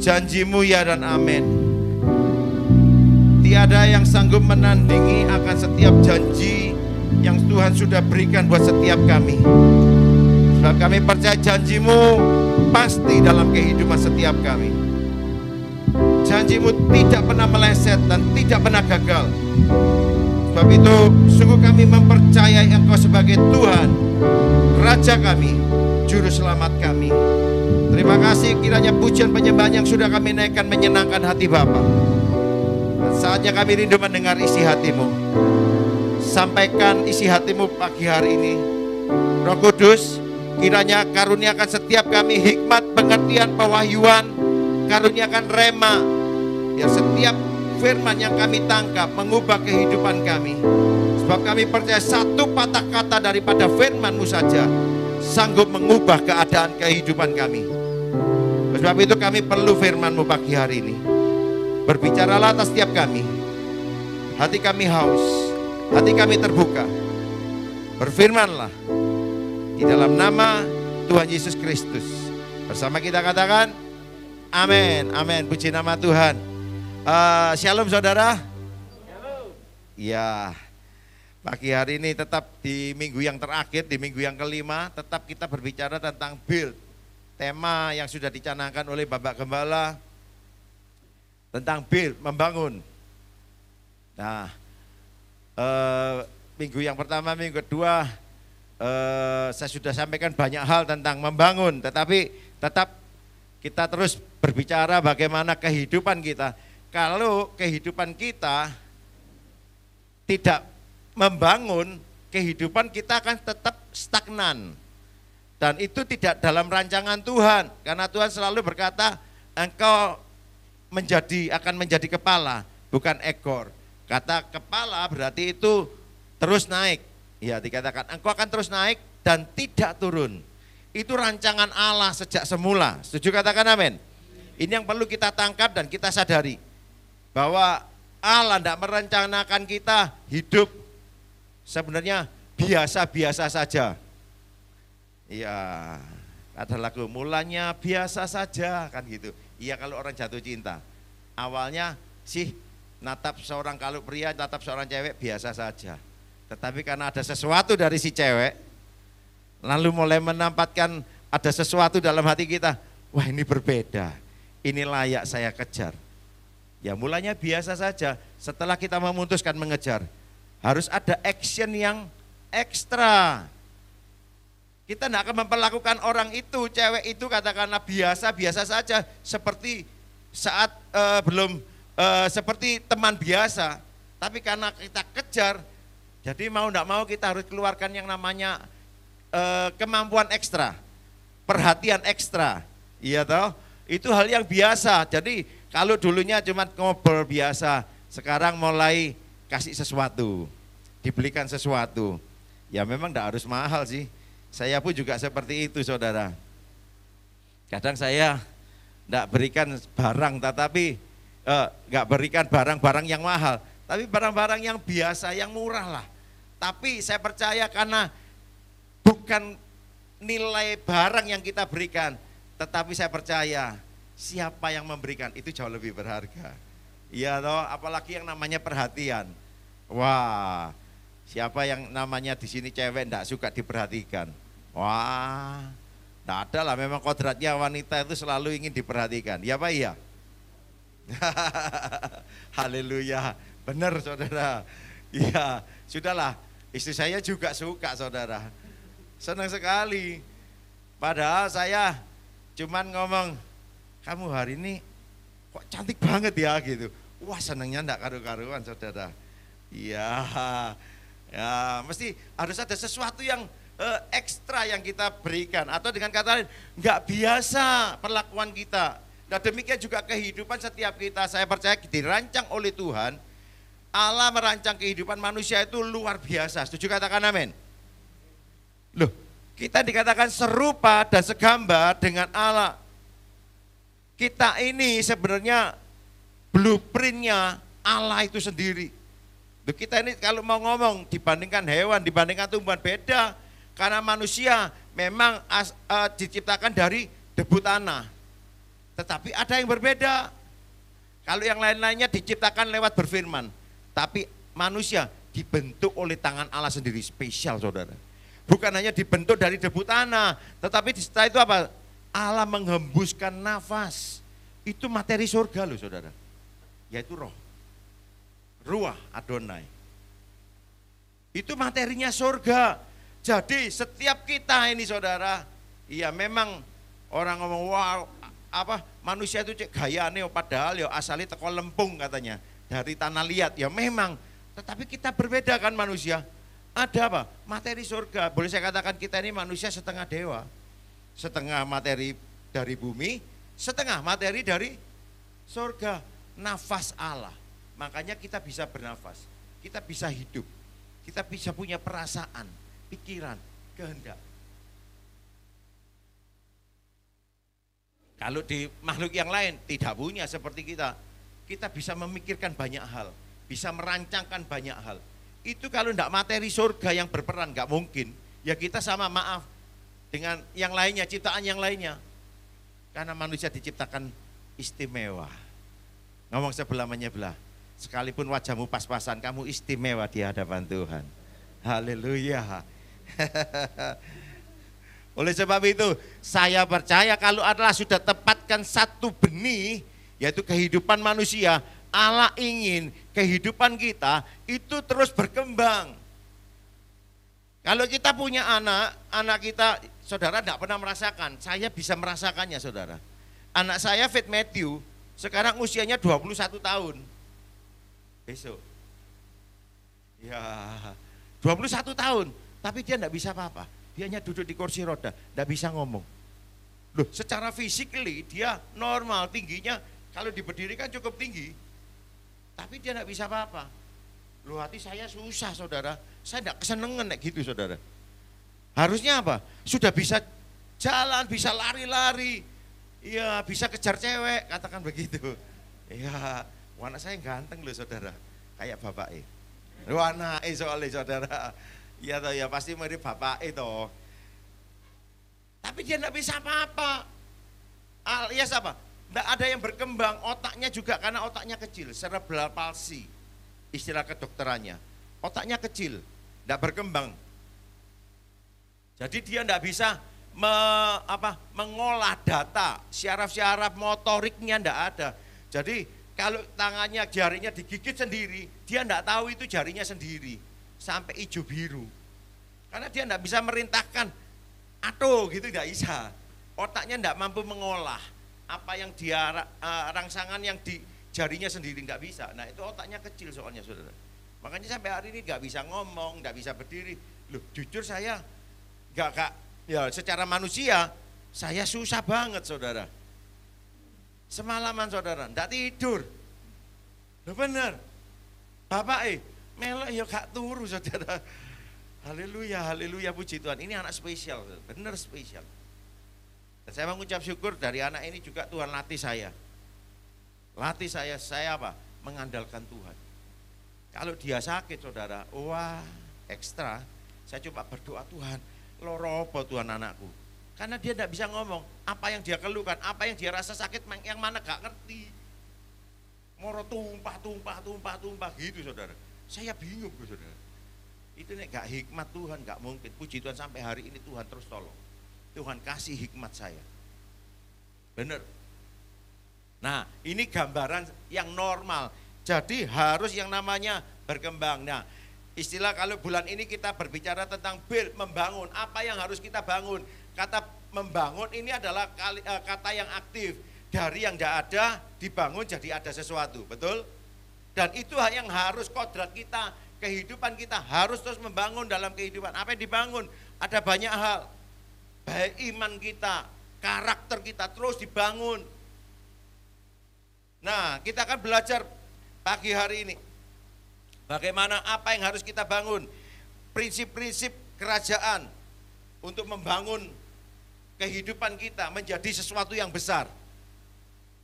Janji-Mu ya dan amin. Tiada yang sanggup menandingi akan setiap janji yang Tuhan sudah berikan buat setiap kami. Sebab kami percaya janji-Mu pasti dalam kehidupan setiap kami. Janji-Mu tidak pernah meleset dan tidak pernah gagal. Sebab itu sungguh kami mempercayai Engkau sebagai Tuhan, Raja kami, Juru Selamat kami. Terima kasih kiranya pujian penyembahan yang sudah kami naikkan menyenangkan hati Bapa. Dan saatnya kami rindu mendengar isi hati-Mu. Sampaikan isi hati-Mu pagi hari ini. Roh Kudus, kiranya karuniakan setiap kami hikmat, pengertian, pewahyuan, karuniakan rema, biar setiap firman yang kami tangkap mengubah kehidupan kami. Sebab kami percaya satu patah kata daripada firman-Mu saja sanggup mengubah keadaan kehidupan kami. Sebab itu kami perlu firman-Mu pagi hari ini. Berbicaralah atas setiap kami. Hati kami haus, hati kami terbuka. Berfirmanlah di dalam nama Tuhan Yesus Kristus. Bersama kita katakan amin, amin. Puji nama Tuhan. Shalom saudara. Ya, pagi hari ini tetap di minggu yang terakhir, di minggu yang kelima, tetap kita berbicara tentang build. Tema yang sudah dicanangkan oleh Bapak Gembala tentang build, membangun. Nah, minggu yang pertama, minggu kedua, saya sudah sampaikan banyak hal tentang membangun, tetapi tetap kita terus berbicara bagaimana kehidupan kita. Kalau kehidupan kita tidak membangun, kehidupan kita akan tetap stagnan. Dan itu tidak dalam rancangan Tuhan. Karena Tuhan selalu berkata, engkau akan menjadi kepala, bukan ekor. Kata kepala berarti itu terus naik. Ya, dikatakan engkau akan terus naik dan tidak turun. Itu rancangan Allah sejak semula. Setuju katakan amin? Ini yang perlu kita tangkap dan kita sadari. Bahwa Allah tidak merencanakan kita hidup sebenarnya biasa-biasa saja. Iya, ada lagu mulanya biasa saja kan gitu. Iya kalau orang jatuh cinta. Awalnya sih natap seorang kalau pria, natap seorang cewek biasa saja. Tetapi karena ada sesuatu dari si cewek, lalu mulai menampakkan ada sesuatu dalam hati kita. Wah ini berbeda, ini layak saya kejar. Ya mulanya biasa saja, setelah kita memutuskan mengejar, harus ada action yang ekstra. Kita tidak akan memperlakukan orang itu, cewek itu katakanlah biasa-biasa saja, seperti saat seperti teman biasa. Tapi karena kita kejar, jadi mau tidak mau kita harus keluarkan yang namanya kemampuan ekstra, perhatian ekstra. Iya toh? Itu hal yang biasa. Jadi kalau dulunya cuma ngobrol biasa, sekarang mulai kasih sesuatu, dibelikan sesuatu. Ya memang tidak harus mahal sih. Saya pun juga seperti itu saudara. Kadang saya tidak berikan barang, tetapi nggak berikan barang-barang yang mahal, tapi barang-barang yang biasa, yang murah lah. Tapi saya percaya karena bukan nilai barang yang kita berikan, tetapi saya percaya siapa yang memberikan itu jauh lebih berharga. Iya toh, apalagi yang namanya perhatian. Wah, siapa yang namanya di sini cewek enggak suka diperhatikan? Wah, enggak ada lah, memang kodratnya wanita itu selalu ingin diperhatikan. Ya Pak iya? Haleluya, benar saudara. Iya, sudahlah, istri saya juga suka saudara. Senang sekali. Padahal saya cuman ngomong, kamu hari ini kok cantik banget ya gitu. Wah senangnya enggak karu-karuan saudara. Iya, ya mesti harus ada sesuatu yang ekstra yang kita berikan. Atau dengan kata lain, enggak biasa perlakuan kita. Nah demikian juga kehidupan setiap kita. Saya percaya dirancang oleh Tuhan. Allah merancang kehidupan manusia itu luar biasa. Setuju katakan amin? Loh, kita dikatakan serupa dan segambar dengan Allah. Kita ini sebenarnya blueprintnya Allah itu sendiri. Kita ini kalau mau ngomong dibandingkan hewan, dibandingkan tumbuhan beda. Karena manusia memang diciptakan dari debu tanah. Tetapi ada yang berbeda. Kalau yang lain-lainnya diciptakan lewat berfirman. Tapi manusia dibentuk oleh tangan Allah sendiri, spesial saudara. Bukan hanya dibentuk dari debu tanah, tetapi setelah itu apa? Allah menghembuskan nafas. Itu materi surga loh saudara. Yaitu roh. Ruah Adonai. Itu materinya surga. Jadi setiap kita ini saudara, iya memang orang ngomong wow, apa manusia itu cek gayane padahal ya asalnya teko lempung katanya dari tanah liat ya memang, tetapi kita berbeda kan manusia. Ada apa? Materi surga. Boleh saya katakan kita ini manusia setengah dewa, setengah materi dari bumi, setengah materi dari surga, nafas Allah. Makanya kita bisa bernafas, kita bisa hidup, kita bisa punya perasaan, pikiran, kehendak. Kalau di makhluk yang lain tidak punya seperti kita. Kita bisa memikirkan banyak hal, bisa merancangkan banyak hal. Itu kalau tidak materi surga yang berperan, nggak mungkin. Ya kita sama maaf dengan yang lainnya, ciptaan yang lainnya. Karena manusia diciptakan istimewa. Ngomong sebelah menyebelah. Sekalipun wajahmu pas-pasan, kamu istimewa di hadapan Tuhan. Haleluya. Oleh sebab itu, saya percaya kalau Allah sudah tepatkan satu benih, yaitu kehidupan manusia, Allah ingin kehidupan kita itu terus berkembang. Kalau kita punya anak kita, saudara tidak pernah merasakan, saya bisa merasakannya saudara. Anak saya Fit Matthew, sekarang usianya 21 tahun. Besok. Ya, 21 tahun, tapi dia tidak bisa apa-apa. Dia hanya duduk di kursi roda, tidak bisa ngomong. Loh, secara physically dia normal, tingginya kalau diberdirikan cukup tinggi. Tapi dia tidak bisa apa-apa. Loh, hati saya susah saudara, saya tidak kesenengan kayak gitu saudara. Harusnya apa? Sudah bisa jalan, bisa lari-lari, iya bisa kejar cewek, katakan begitu. Iya, anak saya ganteng loh saudara, kayak bapak anak soalnya saudara. Iya toh ya pasti mirip bapak itu. Tapi dia tidak bisa apa-apa. Alias apa? Tidak ada yang berkembang, otaknya juga karena otaknya kecil, cerebral palsy, istilah kedokterannya. Otaknya kecil, tidak berkembang. Jadi dia tidak bisa mengolah data, syaraf-syaraf motoriknya tidak ada. Jadi kalau tangannya, jarinya digigit sendiri, dia tidak tahu itu jarinya sendiri, sampai hijau biru. Karena dia tidak bisa merintahkan, aduh gitu tidak bisa. Otaknya tidak mampu mengolah apa yang dia rangsangan yang di jarinya sendiri nggak bisa. Nah itu otaknya kecil soalnya saudara. Makanya sampai hari ini nggak bisa ngomong, nggak bisa berdiri. Loh jujur saya nggak ya secara manusia saya susah banget saudara. Semalaman saudara nggak tidur. Loh bener. Bapak melek ya gak turu saudara. Haleluya, haleluya puji Tuhan. Ini anak spesial, bener spesial. Dan saya mengucap syukur dari anak ini juga Tuhan latih saya. Latih saya apa? Mengandalkan Tuhan. Kalau dia sakit saudara, wah ekstra. Saya coba berdoa Tuhan, loro apa Tuhan anakku. Karena dia tidak bisa ngomong, apa yang dia keluhkan, apa yang dia rasa sakit, yang mana gak ngerti. Moro tumpah gitu saudara. Saya bingung saudara. Itu nek gak hikmat Tuhan gak mungkin. Puji Tuhan sampai hari ini Tuhan terus tolong. Tuhan kasih hikmat saya. Benar. Nah ini gambaran yang normal. Jadi harus yang namanya berkembang. Nah istilah kalau bulan ini kita berbicara tentang build, membangun. Apa yang harus kita bangun? Kata membangun ini adalah kata yang aktif. Dari yang tidak ada dibangun jadi ada sesuatu. Betul? Dan itu yang harus kodrat kita. Kehidupan kita harus terus membangun dalam kehidupan. Apa yang dibangun? Ada banyak hal. Baik iman kita, karakter kita terus dibangun. Nah, kita akan belajar pagi hari ini. Bagaimana apa yang harus kita bangun? Prinsip-prinsip kerajaan untuk membangun kehidupan kita menjadi sesuatu yang besar.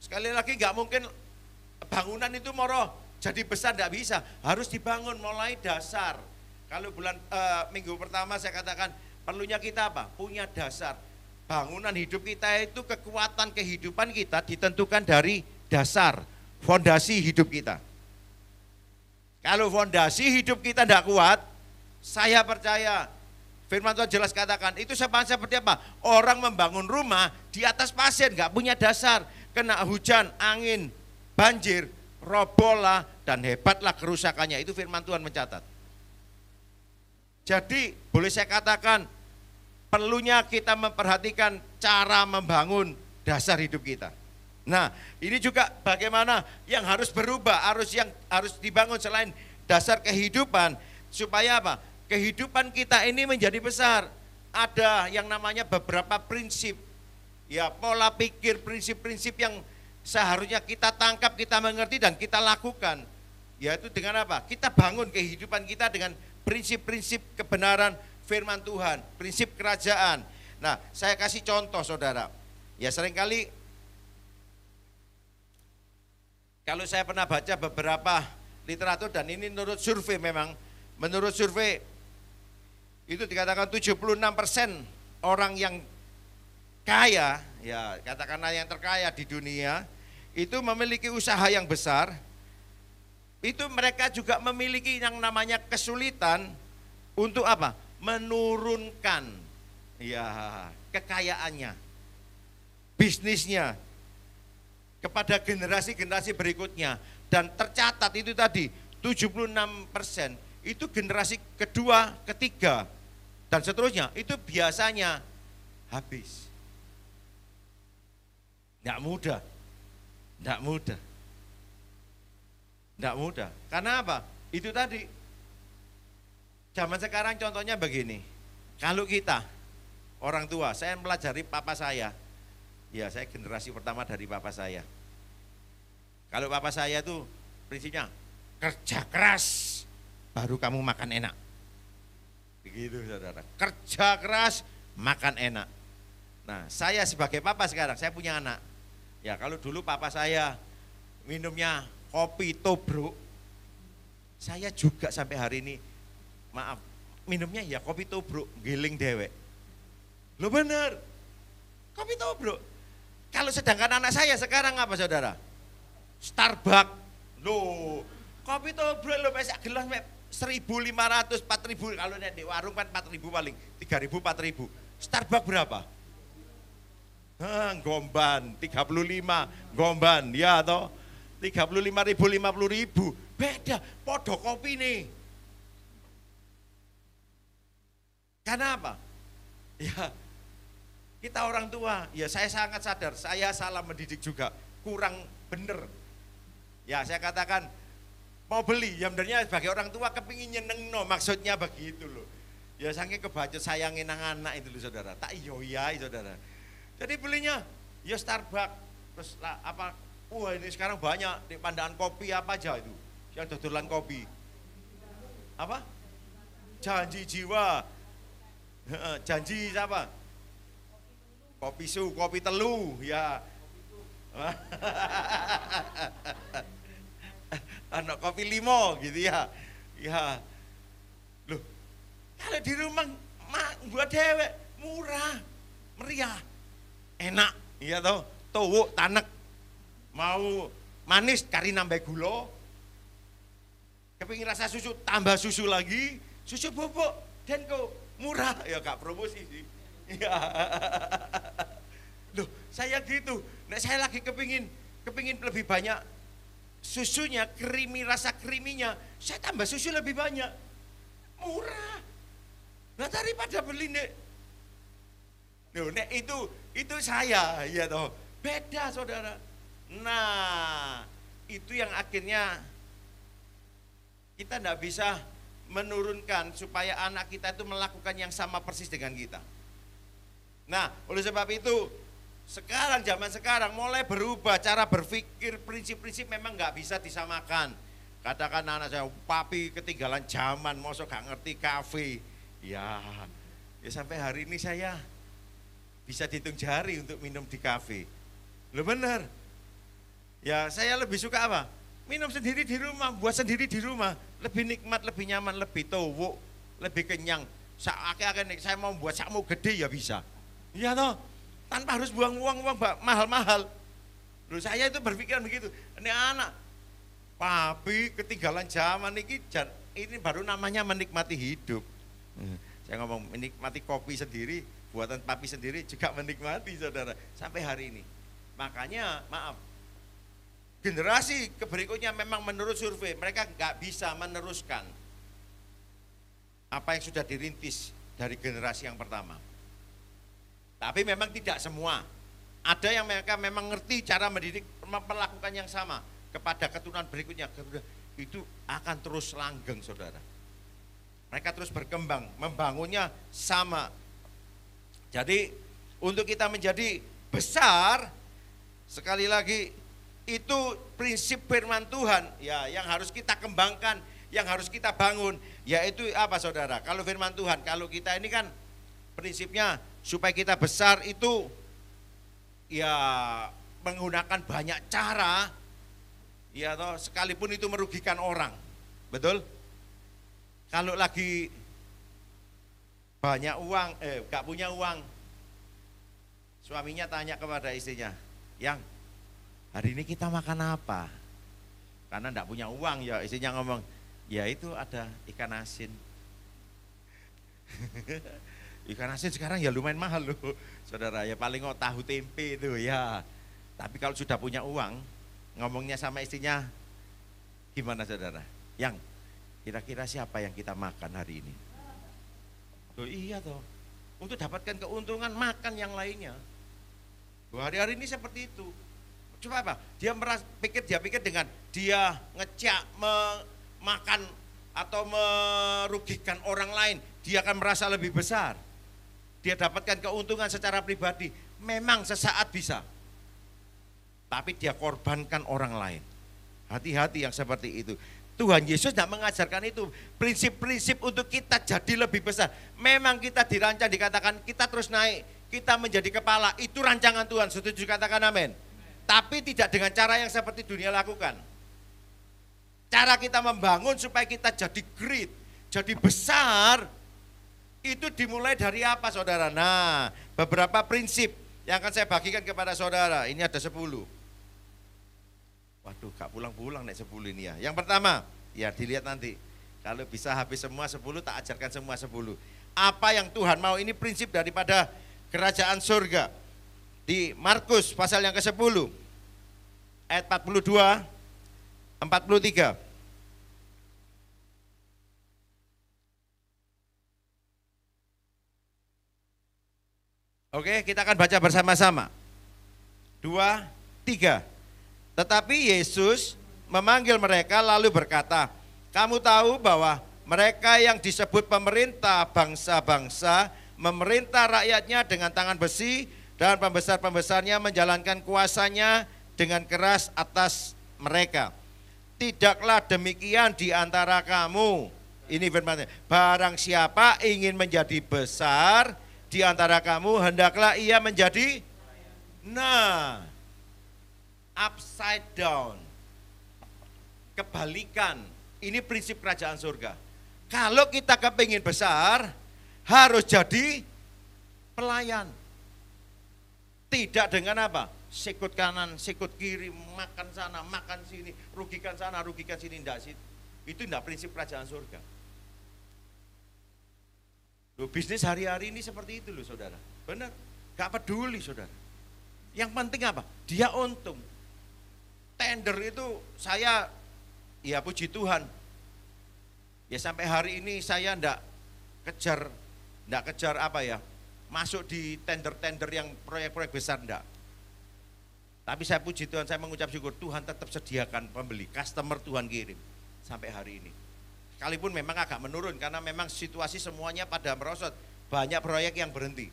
Sekali lagi nggak mungkin bangunan itu moroh jadi besar, tidak bisa. Harus dibangun mulai dasar. Kalau bulan minggu pertama saya katakan perlunya kita apa? Punya dasar. bangunan hidup kita itu, kekuatan kehidupan kita ditentukan dari dasar, fondasi hidup kita. Kalau fondasi hidup kita tidak kuat, saya percaya firman Tuhan jelas katakan, itu seperti apa? Orang membangun rumah di atas pasir, nggak punya dasar, kena hujan, angin, banjir, robohlah dan hebatlah kerusakannya. Itu firman Tuhan mencatat. Jadi boleh saya katakan, perlunya kita memperhatikan cara membangun dasar hidup kita. Nah, ini juga bagaimana yang harus berubah, yang harus dibangun selain dasar kehidupan, supaya apa? Kehidupan kita ini menjadi besar. Ada yang namanya beberapa prinsip, ya pola pikir, prinsip-prinsip yang seharusnya kita tangkap, kita mengerti dan kita lakukan. Yaitu dengan apa? Kita bangun kehidupan kita dengan prinsip-prinsip kebenaran firman Tuhan, prinsip kerajaan. Nah, saya kasih contoh saudara. Ya seringkali kalau saya pernah baca beberapa literatur dan ini menurut survei memang, menurut survei itu dikatakan 76% orang yang kaya, ya katakanlah yang terkaya di dunia, itu memiliki usaha yang besar, itu mereka juga memiliki yang namanya kesulitan untuk apa? Menurunkan ya kekayaannya, bisnisnya kepada generasi-generasi berikutnya. Dan tercatat itu tadi 76% itu generasi kedua, ketiga dan seterusnya itu biasanya habis. Tidak mudah, tidak mudah, tidak mudah. Karena apa? Itu tadi. Zaman sekarang contohnya begini, kalau kita orang tua, saya pelajari papa saya, ya saya generasi pertama dari papa saya. Kalau papa saya itu prinsipnya kerja keras baru kamu makan enak. Begitu saudara, kerja keras makan enak. Nah saya sebagai papa sekarang, saya punya anak. Ya kalau dulu papa saya minumnya kopi tobruk, saya juga sampai hari ini maaf, minumnya ya kopi tobruk, giling dewek. Lo bener, kopi tobruk. Kalau sedangkan anak saya sekarang apa saudara? Starbucks. Loh, kopi tobruk lo pesak gelas 1.500, 4.000, kalau di warung kan 4.000 paling, 3.000, 4.000. Starbucks berapa? Gomban, 35, Gomban, ya toh 35.000, 50.000. Beda, podo kopi nih. Karena apa? Ya, kita orang tua, ya saya sangat sadar, saya salah mendidik juga, kurang bener. Ya saya katakan, mau beli, ya benernya sebagai orang tua kepingin nyeneng no, maksudnya begitu loh. Ya saking kebacut sayangin anak itu loh saudara, tak iya saudara. Jadi belinya, ya Starbucks, terus lah, apa, wah ini sekarang banyak di Pandaan Kopi apa aja itu, yang dodolan kopi. Apa? Janji Jiwa. Janji siapa? Kopi Su, kopi telu, ya. Anak kopi limo gitu ya. Ya. Loh, kalau di rumah buat dewek murah, meriah, enak, iya toh, tuwuk tanek. Mau manis kari nambah gula. Kepingin rasa susu tambah susu lagi, susu bubuk dan kok murah, ya gak promosi sih. Ya. Loh, saya gitu. Nah, saya lagi kepingin lebih banyak susunya, rasa kriminya. Saya tambah susu lebih banyak. Murah. Nah, daripada beli nek. Loh, nek itu saya, ya toh. Beda, Saudara. Nah, itu yang akhirnya kita enggak bisa menurunkan supaya anak kita itu melakukan yang sama persis dengan kita. Nah, oleh sebab itu sekarang, zaman sekarang mulai berubah cara berpikir, prinsip-prinsip memang nggak bisa disamakan. Katakan anak saya, papi ketinggalan zaman, mosok gak ngerti kafe. Ya sampai hari ini saya bisa dihitung jari untuk minum di kafe. Loh bener. Ya saya lebih suka apa? Minum sendiri di rumah, buat sendiri di rumah, lebih nikmat, lebih nyaman, lebih tuwuk, lebih kenyang. Saya mau buat sakmu gede ya bisa. Iya toh. tanpa harus buang uang mahal-mahal. Loh, saya itu berpikiran begitu, ini anak, papi ketinggalan zaman ini baru namanya menikmati hidup. Saya ngomong menikmati kopi sendiri, buatan papi sendiri juga menikmati saudara, sampai hari ini. Makanya maaf, generasi berikutnya memang menurut survei, mereka nggak bisa meneruskan apa yang sudah dirintis dari generasi yang pertama. Tapi memang tidak semua. Ada yang mereka memang ngerti cara mendidik, melakukan yang sama kepada keturunan berikutnya. Itu akan terus langgeng saudara. Mereka terus berkembang, membangunnya sama. Jadi untuk kita menjadi besar, sekali lagi itu prinsip firman Tuhan ya yang harus kita kembangkan, yang harus kita bangun, yaitu apa saudara? Kalau firman Tuhan, kalau kita ini kan prinsipnya supaya kita besar itu ya menggunakan banyak cara, ya toh, sekalipun itu merugikan orang, betul? Kalau lagi banyak uang, gak punya uang, suaminya tanya kepada istrinya, yang hari ini kita makan apa? Karena gak punya uang ya, istrinya ngomong, ya itu ada ikan asin. Ikan asin sekarang ya lumayan mahal loh saudara, ya paling tahu tempe itu ya. Tapi kalau sudah punya uang, ngomongnya sama istrinya, gimana saudara? Yang kira-kira siapa yang kita makan hari ini? Loh iya toh, untuk dapatkan keuntungan makan yang lainnya. Hari-hari ini seperti itu. Coba apa? Dia pikir dengan dia ngecak, makan atau merugikan orang lain, dia akan merasa lebih besar. Dia dapatkan keuntungan secara pribadi, memang sesaat bisa. Tapi dia korbankan orang lain. Hati-hati yang seperti itu. Tuhan Yesus tidak mengajarkan itu. Prinsip-prinsip untuk kita jadi lebih besar. Memang kita dirancang, dikatakan kita terus naik, kita menjadi kepala. Itu rancangan Tuhan, setuju katakan amin. Tapi tidak dengan cara yang seperti dunia lakukan. Cara kita membangun supaya kita jadi great, jadi besar, itu dimulai dari apa saudara? Nah, beberapa prinsip yang akan saya bagikan kepada saudara. Ini ada 10. Waduh, gak pulang-pulang nek 10 ini ya. Yang pertama, ya dilihat nanti. Kalau bisa habis semua 10, tak ajarkan semua 10. Apa yang Tuhan mau, ini prinsip daripada kerajaan surga. Di Markus pasal yang ke-10, ayat 42, 43. Oke, kita akan baca bersama-sama. 2, 3. Tetapi Yesus memanggil mereka lalu berkata, kamu tahu bahwa mereka yang disebut pemerintah bangsa-bangsa memerintah rakyatnya dengan tangan besi dan pembesar-pembesarnya menjalankan kuasanya dengan keras atas mereka. Tidaklah demikian di antara kamu. Ini firman-Nya. Barang siapa ingin menjadi besar di antara kamu, hendaklah ia menjadi, upside down, kebalikan. Ini prinsip kerajaan surga. Kalau kita kepingin besar, harus jadi pelayan. Tidak dengan apa? Sikut kanan, sikut kiri, makan sana, makan sini, rugikan sana, rugikan sini. Itu tidak prinsip kerajaan surga. Loh, bisnis hari-hari ini seperti itu loh saudara. Benar, gak peduli saudara. Yang penting apa? Dia untung. Tender itu saya, ya puji Tuhan. Ya sampai hari ini saya enggak kejar apa ya, masuk di tender-tender yang proyek-proyek besar enggak. Tapi saya puji Tuhan, saya mengucap syukur, Tuhan tetap sediakan pembeli, customer Tuhan kirim sampai hari ini. Sekalipun memang agak menurun karena memang situasi semuanya pada merosot, banyak proyek yang berhenti.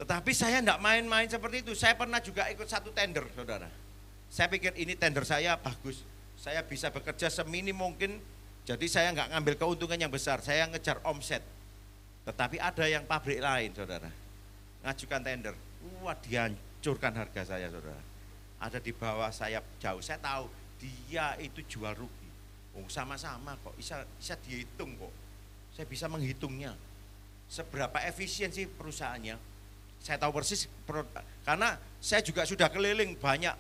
Tetapi saya enggak main-main seperti itu. Saya pernah juga ikut satu tender, saudara. Saya pikir ini tender saya bagus, saya bisa bekerja seminim mungkin, jadi saya enggak ngambil keuntungan yang besar, saya ngejar omset. Tetapi ada yang pabrik lain, saudara, ngajukan tender. Wah, dihancurkan harga saya, saudara. Ada di bawah saya jauh, saya tahu dia itu jual rugi. Oh, sama-sama kok, bisa dihitung kok. Saya bisa menghitungnya. Seberapa efisien sih perusahaannya? Saya tahu persis, karena saya juga sudah keliling banyak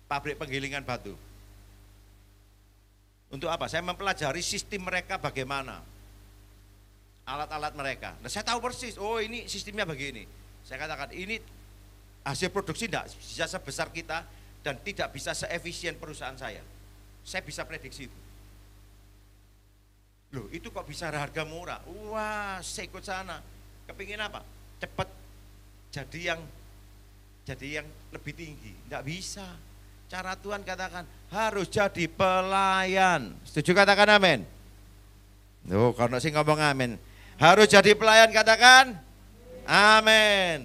pabrik penggilingan batu. Untuk apa? Saya mempelajari sistem mereka bagaimana, alat-alat mereka. Nah, saya tahu persis, oh ini sistemnya begini. Saya katakan, ini hasil produksi tidak bisa sebesar kita dan tidak bisa seefisien perusahaan saya. Saya bisa prediksi itu. Loh, itu kok bisa harga murah? Wah, saya ikut sana. Kepingin apa? Cepat jadi yang lebih tinggi. Tidak bisa. Cara Tuhan katakan harus jadi pelayan. Setuju katakan amin? Loh, kalau sih ngomong amin. Harus jadi pelayan katakan amin.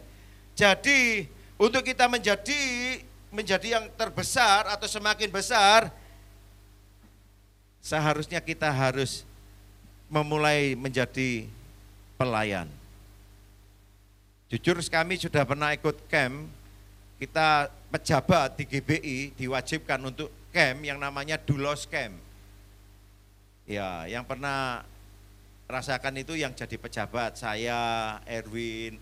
Jadi untuk kita menjadi yang terbesar atau semakin besar, seharusnya kita harus memulai menjadi pelayan. Jujur kami sudah pernah ikut camp, kita pejabat di GBI diwajibkan untuk camp yang namanya Dulos Camp. Ya, yang pernah rasakan itu yang jadi pejabat, saya, Erwin,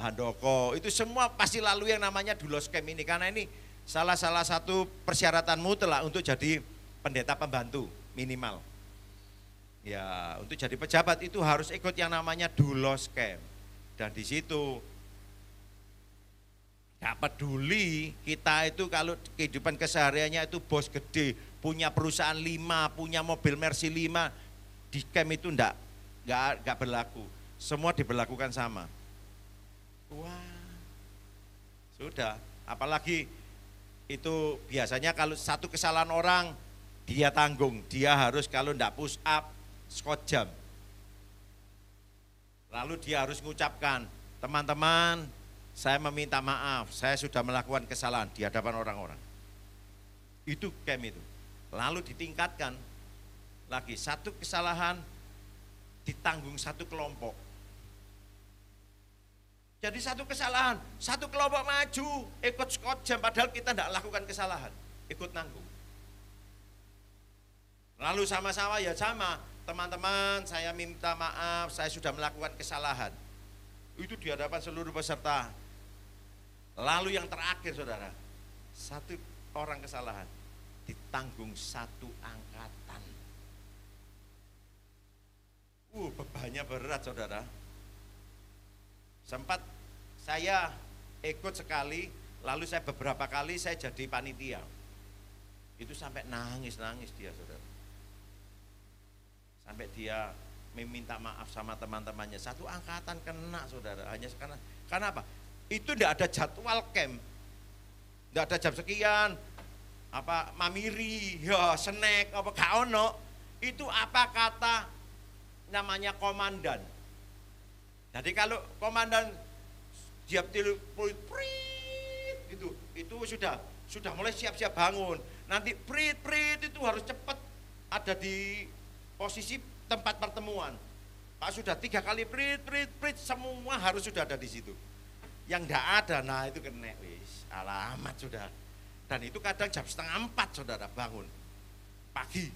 Handoko, itu semua pasti lalu yang namanya Dulos Camp ini, karena ini salah satu persyaratanmu telah untuk jadi pendeta pembantu minimal. Ya, untuk jadi pejabat itu harus ikut yang namanya Dulos Camp. Dan di situ gak peduli kita itu kalau kehidupan kesehariannya itu bos gede, punya perusahaan 5, punya mobil Mercy 5, di camp itu enggak berlaku. Semua diberlakukan sama. Wah, sudah. Apalagi itu biasanya kalau satu kesalahan orang, dia tanggung. Dia harus kalau enggak push up, squat jam. Lalu dia harus mengucapkan, teman-teman, saya meminta maaf, saya sudah melakukan kesalahan di hadapan orang-orang. Itu camp itu. Lalu ditingkatkan lagi, satu kesalahan ditanggung satu kelompok. Jadi satu kesalahan, satu kelompok maju, ikut squat jam, padahal kita tidak lakukan kesalahan, ikut nanggung. Lalu sama-sama ya sama, teman-teman saya minta maaf, saya sudah melakukan kesalahan. Itu di hadapan seluruh peserta. Lalu yang terakhir saudara, satu orang kesalahan ditanggung satu angkatan. Bebannya berat saudara. Sempat saya ikut sekali, lalu saya beberapa kali saya jadi panitia. Itu sampai nangis dia saudara. Sampai dia meminta maaf sama teman-temannya. Satu angkatan kena saudara, hanya karena apa? Itu tidak ada jadwal camp, tidak ada jam sekian, apa mamiri, ya snack, apa gak ono. Itu apa kata namanya komandan. Jadi kalau komandan dia telepon itu sudah mulai siap-siap bangun. Nanti prit itu harus cepat ada di posisi tempat pertemuan. Pak sudah 3 kali prit, semua harus sudah ada di situ. Yang enggak ada, nah itu kena wis, alamat sudah. Dan itu kadang jam 3:30 saudara bangun pagi.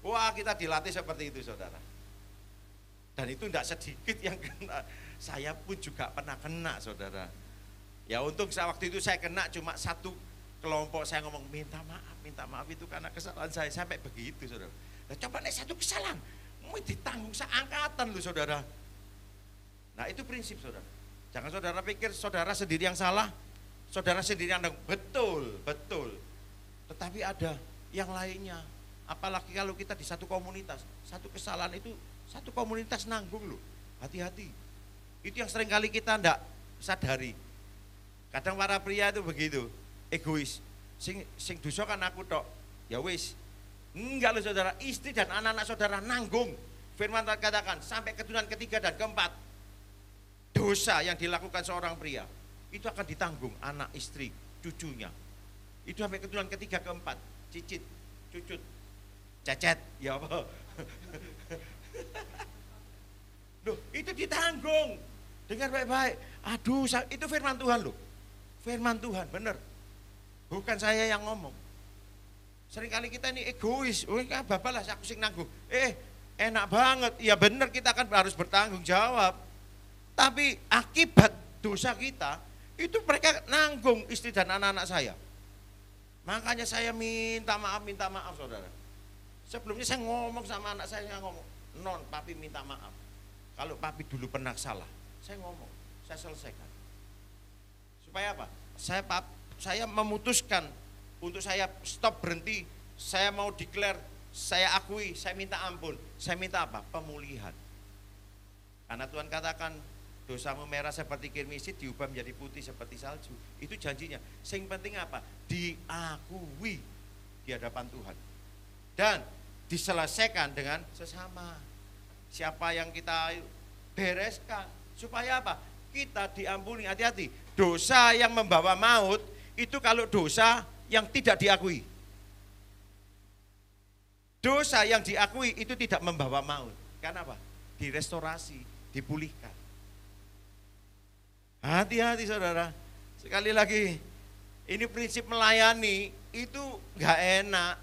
Wah, kita dilatih seperti itu saudara. Dan itu enggak sedikit yang kena. Saya pun juga pernah kena saudara. Ya untung waktu itu saya kena cuma satu kelompok, saya ngomong minta maaf itu karena kesalahan saya, sampai begitu saudara. Nah, coba nek satu kesalahan, mau ditanggung seangkatan loh saudara. Nah itu prinsip saudara. Jangan saudara pikir saudara sendiri yang salah, saudara sendiri yang betul. Tetapi ada yang lainnya. Apalagi kalau kita di satu komunitas, satu kesalahan itu satu komunitas nanggung loh. Hati-hati. Itu yang sering kali kita enggak sadari. Kadang para pria itu begitu, egois. Sing dosa kan aku tok. Ya wis. Enggak loh saudara, istri dan anak-anak saudara nanggung. Firman katakan sampai keturunan ketiga dan keempat. Dosa yang dilakukan seorang pria itu akan ditanggung anak, istri, cucunya. Itu sampai keturunan ketiga keempat. Cicit, cucut, cecet, ya apa? Loh, itu ditanggung. Dengar baik-baik. Aduh, itu firman Tuhan loh. Firman Tuhan, benar. Bukan saya yang ngomong. Seringkali kita ini egois. Oh, bapak lah aku sing nanggung. Enak banget. Ya benar, kita kan harus bertanggung jawab. Tapi akibat dosa kita, itu mereka nanggung istri dan anak-anak saya. Makanya saya minta maaf saudara. Sebelumnya saya ngomong sama anak saya ngomong, non papi minta maaf. Kalau papi dulu pernah salah, saya ngomong, saya selesaikan. Supaya apa? Saya memutuskan untuk saya stop berhenti, saya mau declare, saya akui, saya minta ampun. Saya minta apa? Pemulihan. Karena Tuhan katakan, dosamu merah seperti kirmisit diubah menjadi putih seperti salju. Itu janjinya. Yang penting apa? Diakui di hadapan Tuhan. Dan diselesaikan dengan sesama. Siapa yang kita bereskan. Supaya apa? Kita diampuni. Hati-hati. Dosa yang membawa maut, itu kalau dosa yang tidak diakui. Dosa yang diakui itu tidak membawa maut. Karena apa? Direstorasi, dipulihkan. Hati-hati saudara. Sekali lagi, ini prinsip melayani itu gak enak.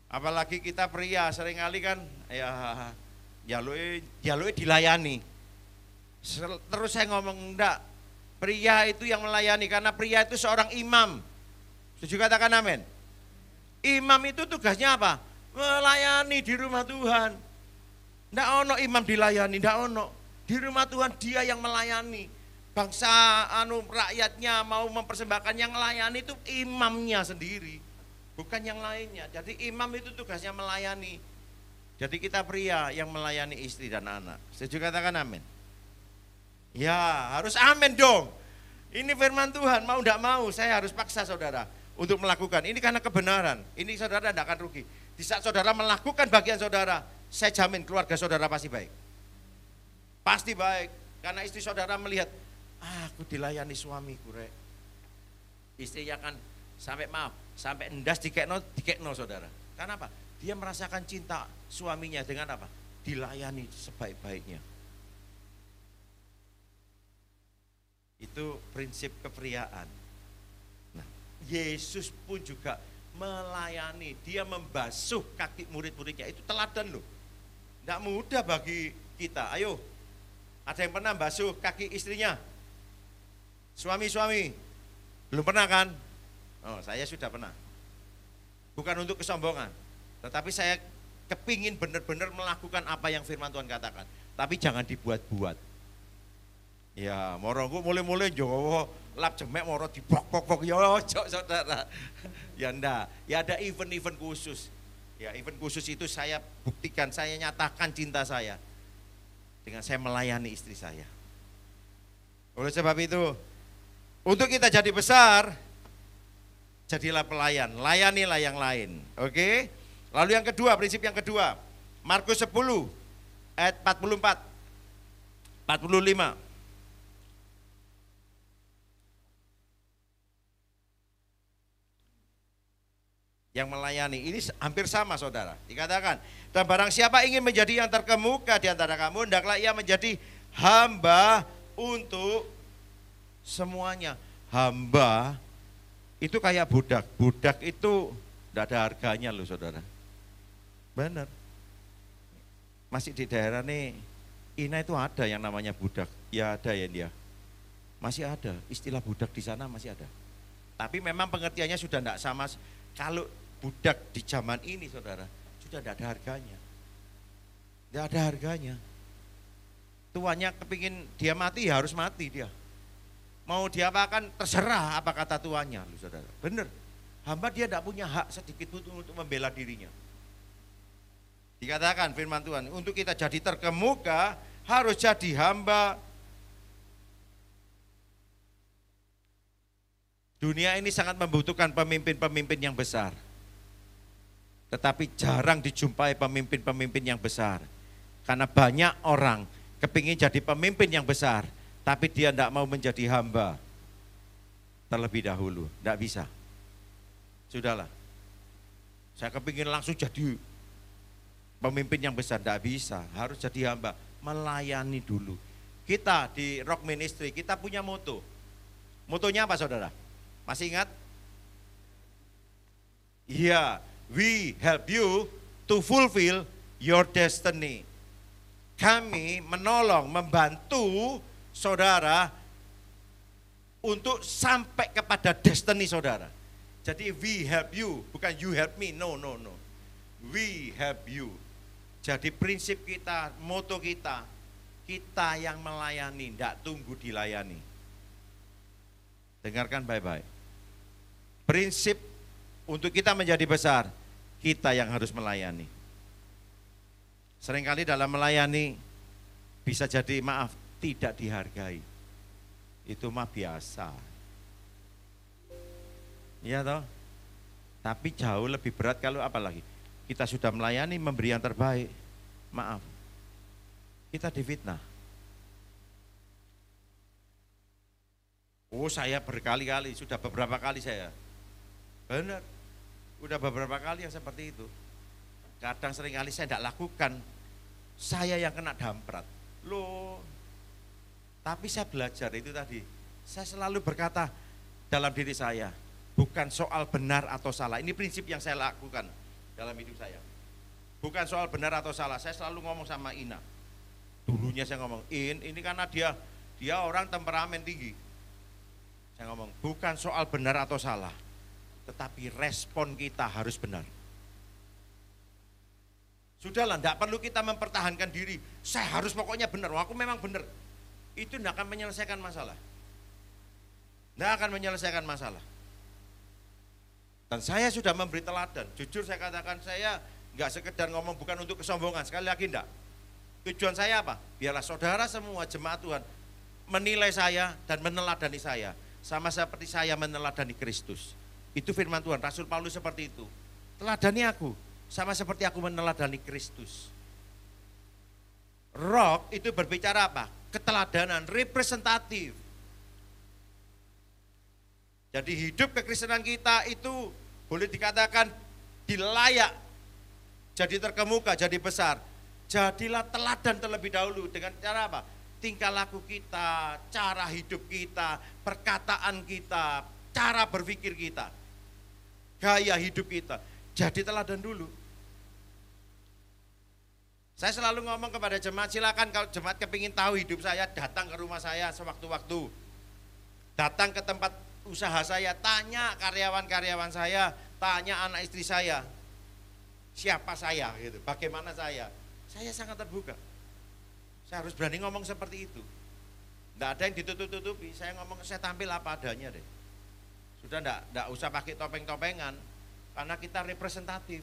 Apalagi kita pria seringkali kan ya jalui dilayani. Terus saya ngomong enggak, pria itu yang melayani karena pria itu seorang imam. Setuju katakan amin. Imam itu tugasnya apa? Melayani di rumah Tuhan. Enggak ono imam dilayani, enggak ono. Di rumah Tuhan dia yang melayani. Bangsa rakyatnya mau mempersembahkan, yang melayani itu imamnya sendiri. Bukan yang lainnya. Jadi imam itu tugasnya melayani. Jadi kita pria yang melayani istri dan anak. Setuju katakan amin. Ya harus amin dong. Ini firman Tuhan, mau tidak mau saya harus paksa saudara untuk melakukan. Ini karena kebenaran. Ini saudara tidak akan rugi. Di saat saudara melakukan bagian saudara, saya jamin keluarga saudara pasti baik. Pasti baik. Karena istri saudara melihat, aku dilayani suamiku rek. Istrinya akan sampai endas dikekno saudara. Karena apa? Dia merasakan cinta suaminya dengan apa? Dilayani sebaik-baiknya. Itu prinsip kepriaan. Nah, Yesus pun juga melayani. Dia membasuh kaki murid-muridnya. Itu teladan loh. Tidak mudah bagi kita. Ayo, ada yang pernah basuh kaki istrinya? Suami-suami, belum pernah kan? Oh, saya sudah pernah. Bukan untuk kesombongan, tetapi saya kepingin benar-benar melakukan apa yang firman Tuhan katakan. Tapi jangan dibuat-buat. Ya, morongku mulai-mulai jowo lap jemek moro dibok-bok ya ojo saudara. Ya enggak, ya ada event-event khusus. Ya, event khusus itu saya buktikan, saya nyatakan cinta saya dengan saya melayani istri saya. Oleh sebab itu, untuk kita jadi besar, jadilah pelayan, layanilah yang lain. Oke? Lalu yang kedua, prinsip yang kedua, Markus 10 ayat 44, 45. Yang melayani, ini hampir sama saudara. Dikatakan, dan barang siapa ingin menjadi yang terkemuka di antara kamu, hendaklah ia menjadi hamba untuk semuanya. Hamba itu kayak budak. Budak itu tidak ada harganya loh saudara. Benar. Masih di daerah nih, Ina itu ada yang namanya budak. Ya ada ya dia. Masih ada, istilah budak di sana masih ada. Tapi memang pengertiannya sudah tidak sama. Kalau budak di zaman ini saudara, sudah tidak ada harganya. Tidak ada harganya. Tuannya kepingin dia mati, ya harus mati dia. Mau diapakan terserah apa kata tuannya, loh saudara. Benar. Hamba dia tidak punya hak sedikit pun untuk membela dirinya. Dikatakan firman Tuhan, untuk kita jadi terkemuka harus jadi hamba. Dunia ini sangat membutuhkan pemimpin-pemimpin yang besar. Tetapi jarang dijumpai pemimpin-pemimpin yang besar. Karena banyak orang kepingin jadi pemimpin yang besar, tapi dia tidak mau menjadi hamba terlebih dahulu. Tidak bisa. Sudahlah. Saya kepingin langsung jadi pemimpin yang besar. Tidak bisa. Harus jadi hamba. Melayani dulu. Kita di Rock Ministry, kita punya moto. Motonya apa saudara? Masih ingat? Iya, we help you to fulfill your destiny. kami menolong, membantu saudara untuk sampai kepada destiny saudara. Jadi we help you, bukan you help me, no. We help you. Jadi prinsip kita, moto kita yang melayani, tidak tunggu dilayani. Dengarkan baik-baik. Prinsip untuk kita menjadi besar, kita yang harus melayani. Seringkali dalam melayani bisa jadi maaf, tidak dihargai. Itu mah biasa. Iya toh? Tapi jauh lebih berat kalau apalagi kita sudah melayani, memberi yang terbaik. Maaf, kita difitnah. Oh, saya berkali-kali, sudah beberapa kali saya. Benar, udah beberapa kali yang seperti itu. Kadang seringkali saya tidak lakukan, saya yang kena damprat. Loh, tapi saya belajar itu tadi. Saya selalu berkata dalam diri saya, bukan soal benar atau salah. Ini prinsip yang saya lakukan dalam hidup saya. Bukan soal benar atau salah. Saya selalu ngomong sama Ina. Dulunya saya ngomong, ini karena dia orang temperamen tinggi. Saya ngomong, bukan soal benar atau salah, tetapi respon kita harus benar. Sudahlah, tidak perlu kita mempertahankan diri. Saya harus pokoknya benar, aku memang benar. Itu tidak akan menyelesaikan masalah. Tidak akan menyelesaikan masalah. Dan saya sudah memberi teladan. Jujur saya katakan, saya nggak sekedar ngomong bukan untuk kesombongan. Sekali lagi enggak. Tujuan saya apa? Biarlah saudara semua jemaat Tuhan menilai saya dan meneladani saya. Sama seperti saya meneladani Kristus. Itu firman Tuhan, Rasul Paulus seperti itu. Teladani aku, sama seperti aku meneladani Kristus. Rock itu berbicara apa? Keteladanan, representatif. Jadi hidup kekristenan kita itu boleh dikatakan dilayak jadi terkemuka, jadi besar. Jadilah teladan terlebih dahulu dengan cara apa? Tingkah laku kita, cara hidup kita, perkataan kita, cara berpikir kita, gaya hidup kita. Jadi teladan dulu. Saya selalu ngomong kepada jemaat, silakan kalau jemaat kepingin tahu hidup saya, datang ke rumah saya sewaktu-waktu. Datang ke tempat usaha saya, tanya karyawan-karyawan saya, tanya anak istri saya, siapa saya, gitu, bagaimana saya. Saya sangat terbuka. Saya harus berani ngomong seperti itu. Tidak ada yang ditutup-tutupi. Saya ngomong, saya tampil apa adanya deh. Sudah tidak usah pakai topeng-topengan, karena kita representatif.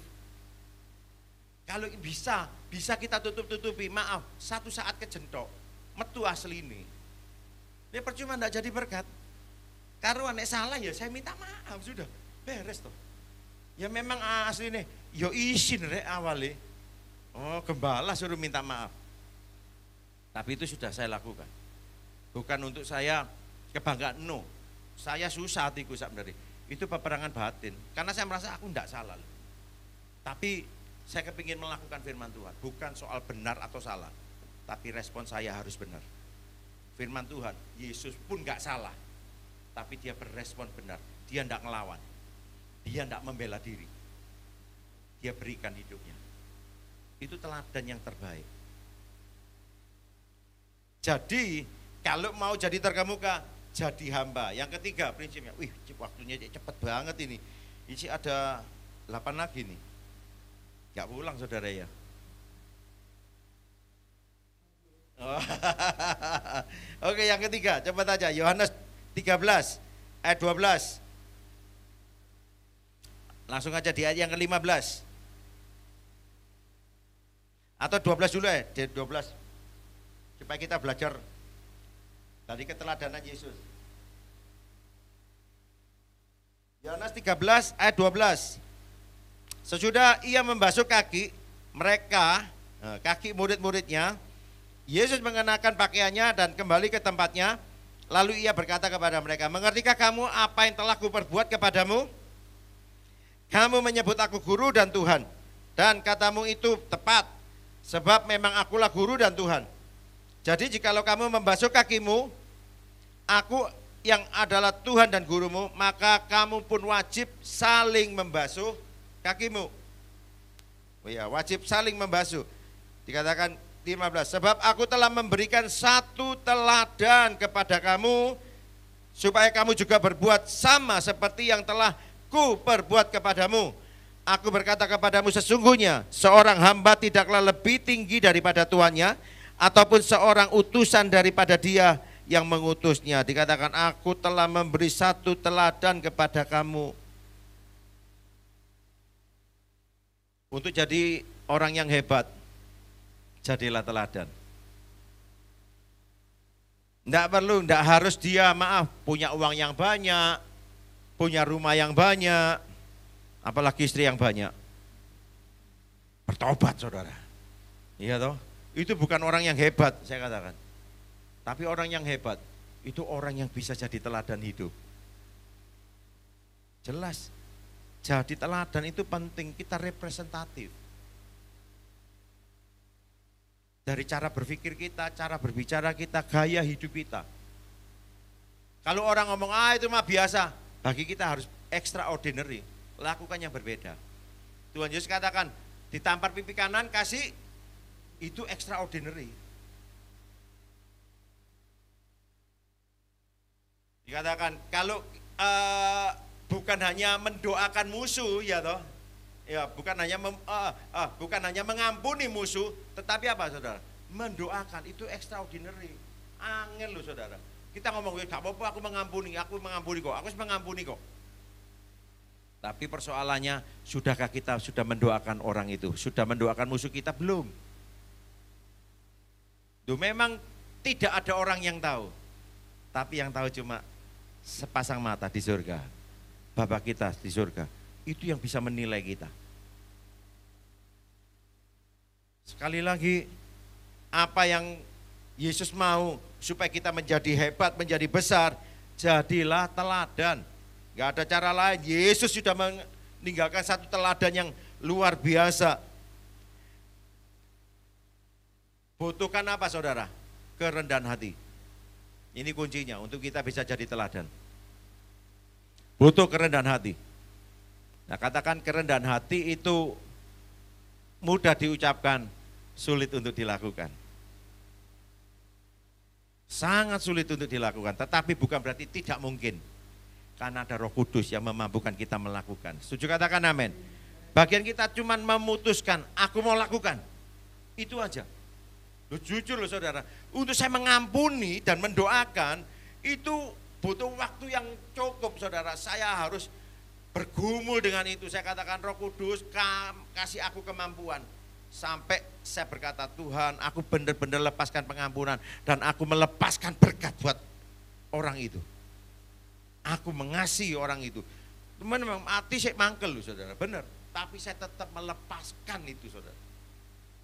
Kalau bisa kita tutup-tutupi. Maaf, satu saat kejentok, metu asli ini. Dia percuma tidak jadi berkat. Kalau nek salah ya saya minta maaf, sudah beres toh. Ya memang asli nih, yo isin rek awalnya. Oh, gembala suruh minta maaf. Tapi itu sudah saya lakukan. Bukan untuk saya kebanggaan, no. Saya susah hatiku sebenarnya. Itu peperangan batin. Karena saya merasa aku tidak salah. Tapi saya kepingin melakukan firman Tuhan. Bukan soal benar atau salah. Tapi respon saya harus benar. Firman Tuhan, Yesus pun nggak salah. Tapi dia berespon benar. Dia tidak ngelawan. Dia tidak membela diri. Dia berikan hidupnya. Itu teladan yang terbaik. Jadi kalau mau jadi terkemuka, jadi hamba. Yang ketiga prinsipnya, waktunya cepet banget ini. Ini ada 8 lagi nih. Gak pulang saudara ya. Oh. Oke, yang ketiga, cepat aja. Yohanes 13 ayat 12. Langsung aja di ayat yang ke-15. Atau 12 dulu ya, 12. Supaya kita belajar dari keteladanan Yesus. Yohanes 13 ayat 12. Sesudah ia membasuh kaki mereka, kaki murid-muridnya, Yesus mengenakan pakaiannya dan kembali ke tempatnya. Lalu ia berkata kepada mereka, mengertikah kamu apa yang telah kuperbuat kepadamu? Kamu menyebut aku guru dan Tuhan. Dan katamu itu tepat, sebab memang akulah guru dan Tuhan. Jadi jikalau kamu membasuh kakimu, aku yang adalah Tuhan dan gurumu, maka kamu pun wajib saling membasuh kakimu. Oh ya, wajib saling membasuh. Dikatakan 15. Sebab aku telah memberikan satu teladan kepada kamu, supaya kamu juga berbuat sama seperti yang telah ku perbuat kepadamu. Aku berkata kepadamu, sesungguhnya seorang hamba tidaklah lebih tinggi daripada tuannya, ataupun seorang utusan daripada dia yang mengutusnya. Dikatakan, aku telah memberi satu teladan kepada kamu. Untuk jadi orang yang hebat, jadilah teladan. Tidak harus dia punya uang yang banyak, punya rumah yang banyak, apalagi istri yang banyak. Bertobat saudara. Iya toh? Itu bukan orang yang hebat, saya katakan. Tapi orang yang hebat, itu orang yang bisa jadi teladan hidup. Jelas. Jadi teladan itu penting, kita representatif. Dari cara berpikir kita, cara berbicara kita, gaya hidup kita. Kalau orang ngomong, itu mah biasa, bagi kita harus extraordinary, lakukan yang berbeda. Tuhan Yesus katakan, ditampar pipi kanan, kasih, itu extraordinary. Dikatakan, kalau bukan hanya mendoakan musuh, ya toh, ya bukan hanya mengampuni musuh, tetapi apa saudara? Mendoakan, itu extraordinary. Angel loh saudara. Kita ngomong, gak apa-apa aku mengampuni kok, aku mengampuni kok. Tapi persoalannya, sudahkah kita sudah mendoakan orang itu? Sudah mendoakan musuh kita? Belum. Tuh memang tidak ada orang yang tahu. Tapi yang tahu cuma sepasang mata di surga. Bapa kita di surga, itu yang bisa menilai kita. Sekali lagi, apa yang Yesus mau supaya kita menjadi hebat, menjadi besar, jadilah teladan. Gak ada cara lain, Yesus sudah meninggalkan satu teladan yang luar biasa. Butuhkan apa saudara? Kerendahan hati. Ini kuncinya untuk kita bisa jadi teladan. Butuh kerendahan hati. Nah katakan kerendahan hati itu mudah diucapkan, sulit untuk dilakukan. Sangat sulit untuk dilakukan, tetapi bukan berarti tidak mungkin. Karena ada Roh Kudus yang memampukan kita melakukan. Setuju katakan amin. Bagian kita cuma memutuskan, aku mau lakukan. Itu aja. Jujur loh saudara, untuk saya mengampuni dan mendoakan, itu butuh waktu yang cukup saudara. Saya harus bergumul dengan itu. Saya katakan Roh Kudus kasih aku kemampuan. Sampai saya berkata, Tuhan aku benar-benar lepaskan pengampunan. Dan aku melepaskan berkat buat orang itu. Aku mengasihi orang itu. Memang mati saya mangkel loh saudara, benar. Tapi saya tetap melepaskan itu saudara.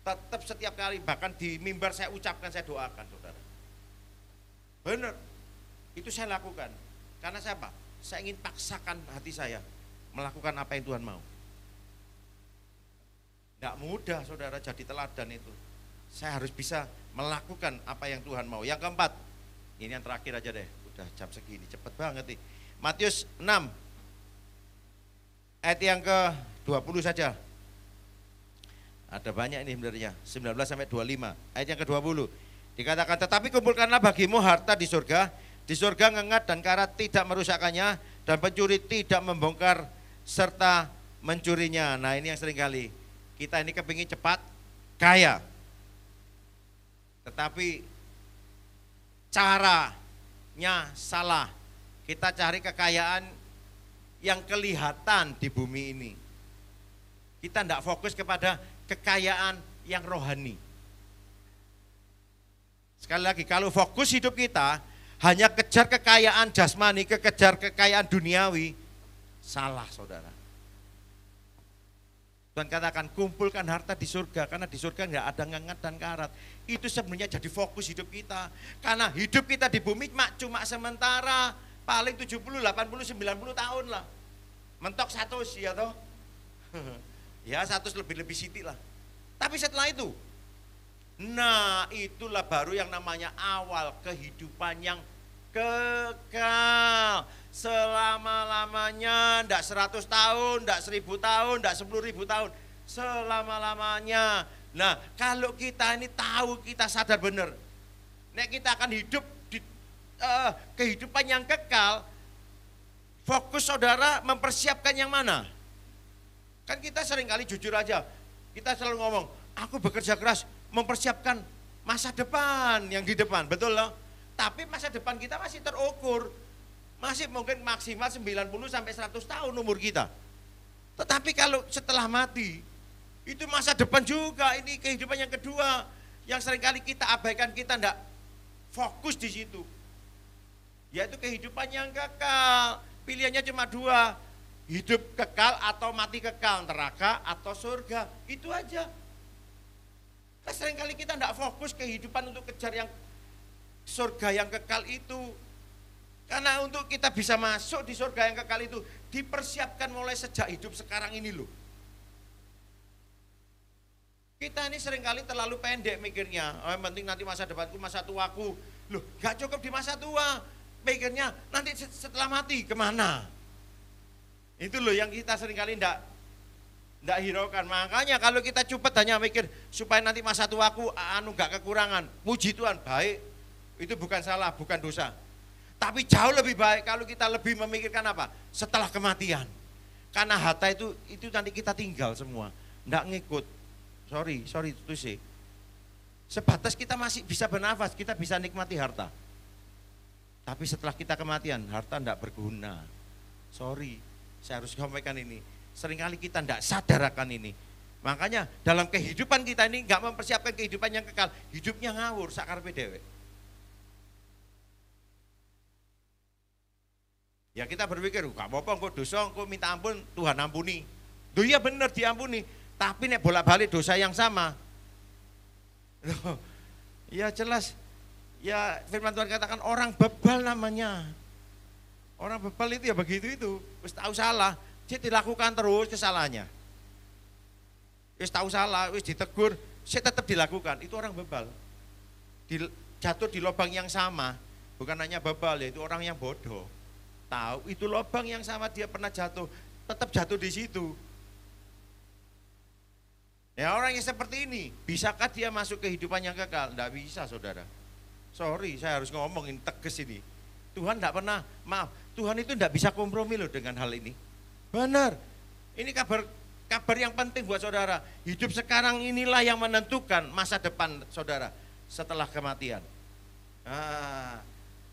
Tetap setiap kali, bahkan di mimbar saya ucapkan, saya doakan saudara. Benar. Itu saya lakukan. Karena saya apa? Saya ingin paksakan hati saya melakukan apa yang Tuhan mau. Tidak mudah saudara jadi teladan itu. Saya harus bisa melakukan apa yang Tuhan mau. Yang keempat, ini yang terakhir aja deh. Udah jam segini, cepet banget nih. Matius 6, ayat yang ke-20 saja. Ada banyak ini sebenarnya, 19 sampai 25. Ayat yang ke-20. Dikatakan, tetapi kumpulkanlah bagimu harta di surga. Di surga ngengat dan karat tidak merusakkannya, dan pencuri tidak membongkar serta mencurinya. Nah ini yang seringkali kita ini kepingin cepat kaya, tetapi caranya salah. Kita cari kekayaan yang kelihatan di bumi ini. Kita tidak fokus kepada kekayaan yang rohani. Sekali lagi, kalau fokus hidup kita hanya kejar kekayaan jasmani, kejar kekayaan duniawi, salah saudara. Tuhan katakan kumpulkan harta di surga, karena di surga nggak ada ngengat dan karat. Itu sebenarnya jadi fokus hidup kita. Karena hidup kita di bumi cuma sementara, paling 70, 80, 90 tahun lah. Mentok 100 ya toh. Ya 100 lebih siti lah. Tapi setelah itu, nah itulah baru yang namanya awal kehidupan yang kekal. Selama-lamanya, enggak 100 tahun, enggak 1000 tahun, enggak 10.000 tahun. Selama-lamanya Nah, kalau kita ini tahu, kita sadar benar, nek kita akan hidup di kehidupan yang kekal, fokus saudara mempersiapkan yang mana? Kan kita seringkali jujur aja, kita selalu ngomong, aku bekerja keras mempersiapkan masa depan yang di depan, betul loh? Tapi masa depan kita masih terukur, masih mungkin maksimal 90 sampai 100 tahun umur kita. Tetapi kalau setelah mati, itu masa depan juga, ini kehidupan yang kedua, yang seringkali kita abaikan, kita enggak fokus di situ. Yaitu kehidupan yang kekal, pilihannya cuma dua, hidup kekal atau mati kekal, neraka atau surga, itu aja. Nah, seringkali kita enggak fokus kehidupan untuk kejar yang surga yang kekal itu. Karena untuk kita bisa masuk di surga yang kekal itu, dipersiapkan mulai sejak hidup sekarang ini loh. Kita ini seringkali terlalu pendek mikirnya, oh, yang penting nanti masa depanku, masa tuaku. Loh, gak cukup di masa tua, mikirnya nanti setelah mati kemana? Itu loh yang kita seringkali enggak hiraukan. Makanya kalau kita cepat hanya mikir supaya nanti masa tuaku gak kekurangan, puji Tuhan, baik, itu bukan salah, bukan dosa. Tapi jauh lebih baik kalau kita lebih memikirkan apa? Setelah kematian. Karena harta itu nanti kita tinggal semua, enggak ngikut. Sorry itu sih. Sebatas kita masih bisa bernafas, kita bisa nikmati harta. Tapi setelah kita kematian, harta enggak berguna. Sorry, saya harus sampaikan ini. Seringkali kita enggak sadar akan ini. Makanya dalam kehidupan kita ini enggak mempersiapkan kehidupan yang kekal, hidupnya ngawur sakarepe dhewe. Ya kita berpikir, gak apa-apa kok dosa, kok minta ampun, Tuhan ampuni. Duh iya benar diampuni, tapi nek bolak-balik dosa yang sama. Loh, ya jelas, ya firman Tuhan katakan orang bebal namanya. Orang bebal itu ya begitu itu, wis tahu salah, dia dilakukan terus kesalahannya. Wis tahu salah, wis ditegur, saya tetap dilakukan, itu orang bebal. Jatuh di lubang yang sama, bukan hanya bebal, ya itu orang yang bodoh. Tahu itu lubang yang sama dia pernah jatuh, tetap jatuh di situ. Ya orang yang seperti ini, bisakah dia masuk kehidupan yang kekal? Tidak bisa saudara. Sorry, saya harus ngomongin tegas ini. Tuhan tidak pernah, maaf, Tuhan itu tidak bisa kompromi loh dengan hal ini. Benar, ini kabar yang penting buat saudara. Hidup sekarang inilah yang menentukan masa depan saudara setelah kematian.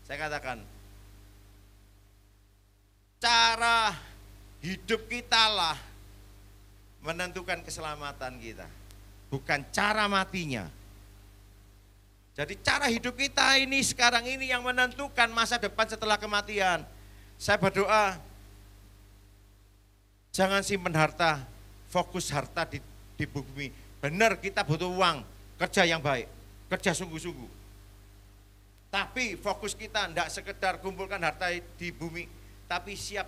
Saya katakan, cara hidup kita lah menentukan keselamatan kita, bukan cara matinya. Jadi cara hidup kita ini sekarang ini yang menentukan masa depan setelah kematian. Saya berdoa, jangan simpen harta, fokus harta di bumi. Benar kita butuh uang, kerja yang baik, kerja sungguh-sungguh. Tapi fokus kita tidak sekedar kumpulkan harta di bumi, tapi siap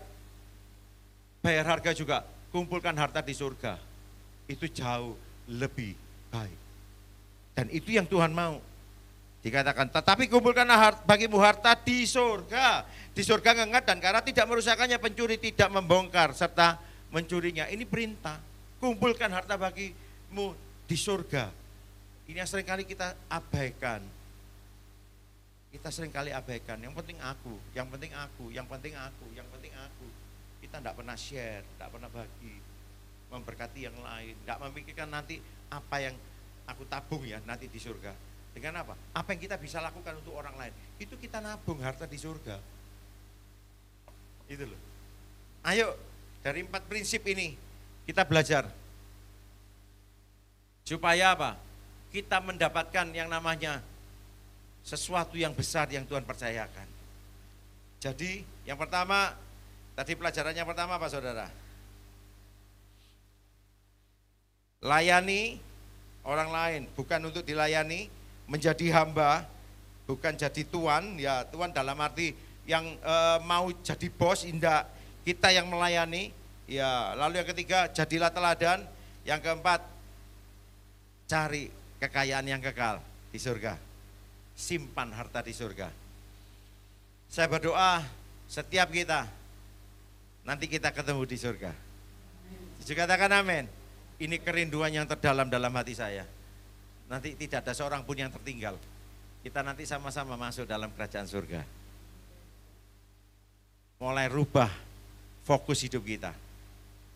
bayar harga juga, kumpulkan harta di surga. Itu jauh lebih baik. Dan itu yang Tuhan mau. Dikatakan, tetapi kumpulkanlah bagimu harta di surga. Di surga ngengat dan karena tidak merusakkannya, pencuri tidak membongkar serta mencurinya. Ini perintah, kumpulkan harta bagimu di surga. Ini yang seringkali kita abaikan. Kita seringkali abaikan, yang penting aku, yang penting aku, yang penting aku, yang penting aku. Kita tidak pernah share, tidak pernah bagi, memberkati yang lain, tidak memikirkan nanti apa yang aku tabung ya nanti di surga. Dengan apa? Apa yang kita bisa lakukan untuk orang lain, itu kita nabung harta di surga. Itu loh. Ayo, dari 4 prinsip ini kita belajar. Supaya apa? Kita mendapatkan yang namanya sesuatu yang besar yang Tuhan percayakan. Jadi yang pertama, tadi pelajarannya pertama apa saudara? Layani orang lain, bukan untuk dilayani. Menjadi hamba, bukan jadi tuan. Ya tuan dalam arti yang mau jadi bos, indah. Kita yang melayani. Ya lalu yang ketiga, jadilah teladan. Yang keempat, cari kekayaan yang kekal di surga. Simpan harta di surga. Saya berdoa setiap kita nanti kita ketemu di surga. Juga katakan amin. Ini kerinduan yang terdalam dalam hati saya. nanti tidak ada seorang pun yang tertinggal. Kita nanti sama-sama masuk dalam kerajaan surga. Mulai rubah fokus hidup kita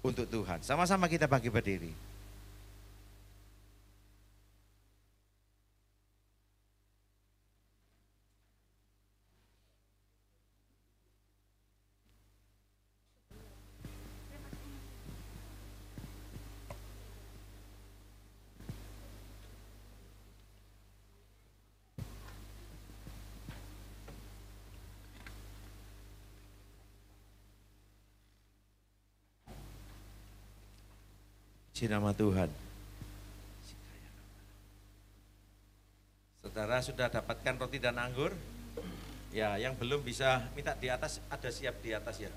untuk Tuhan. Sama-sama kita bagi berdiri. Puji nama Tuhan. Saudara sudah dapatkan roti dan anggur? Ya, yang belum bisa minta di atas, ada siap di atas ya.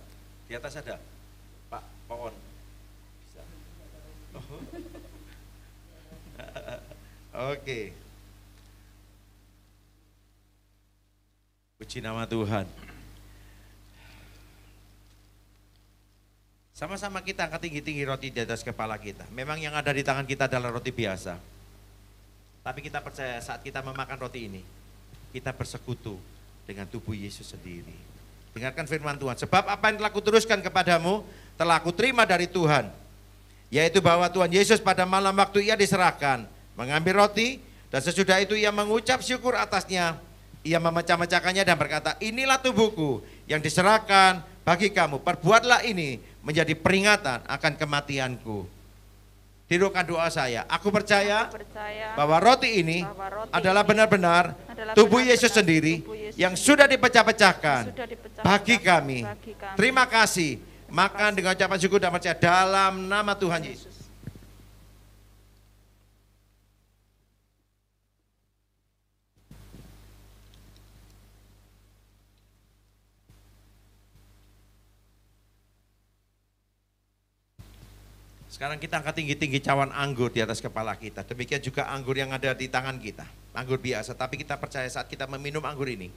Di atas ada, Pak Pohon. Bisa. Oh. Oke. Puji nama Tuhan. Sama-sama kita angkat tinggi-tinggi roti di atas kepala kita. Memang yang ada di tangan kita adalah roti biasa. Tapi kita percaya saat kita memakan roti ini, kita bersekutu dengan tubuh Yesus sendiri. Dengarkan firman Tuhan. Sebab apa yang telah kuteruskan kepadamu, telah kuterima dari Tuhan. Yaitu bahwa Tuhan Yesus pada malam waktu ia diserahkan, mengambil roti, dan sesudah itu ia mengucap syukur atasnya. Ia memecah-mecahkannya dan berkata, inilah tubuhku yang diserahkan bagi kamu. Perbuatlah ini menjadi peringatan akan kematianku. Tirukan doa saya. Aku percaya bahwa roti ini adalah benar-benar tubuh Yesus sendiri yang sudah dipecah-pecahkan bagi kami. Terima kasih. Makan dengan ucapan syukur dan percaya dalam nama Tuhan Yesus. Sekarang kita angkat tinggi-tinggi cawan anggur di atas kepala kita. Demikian juga anggur yang ada di tangan kita. Anggur biasa, tapi kita percaya saat kita meminum anggur ini,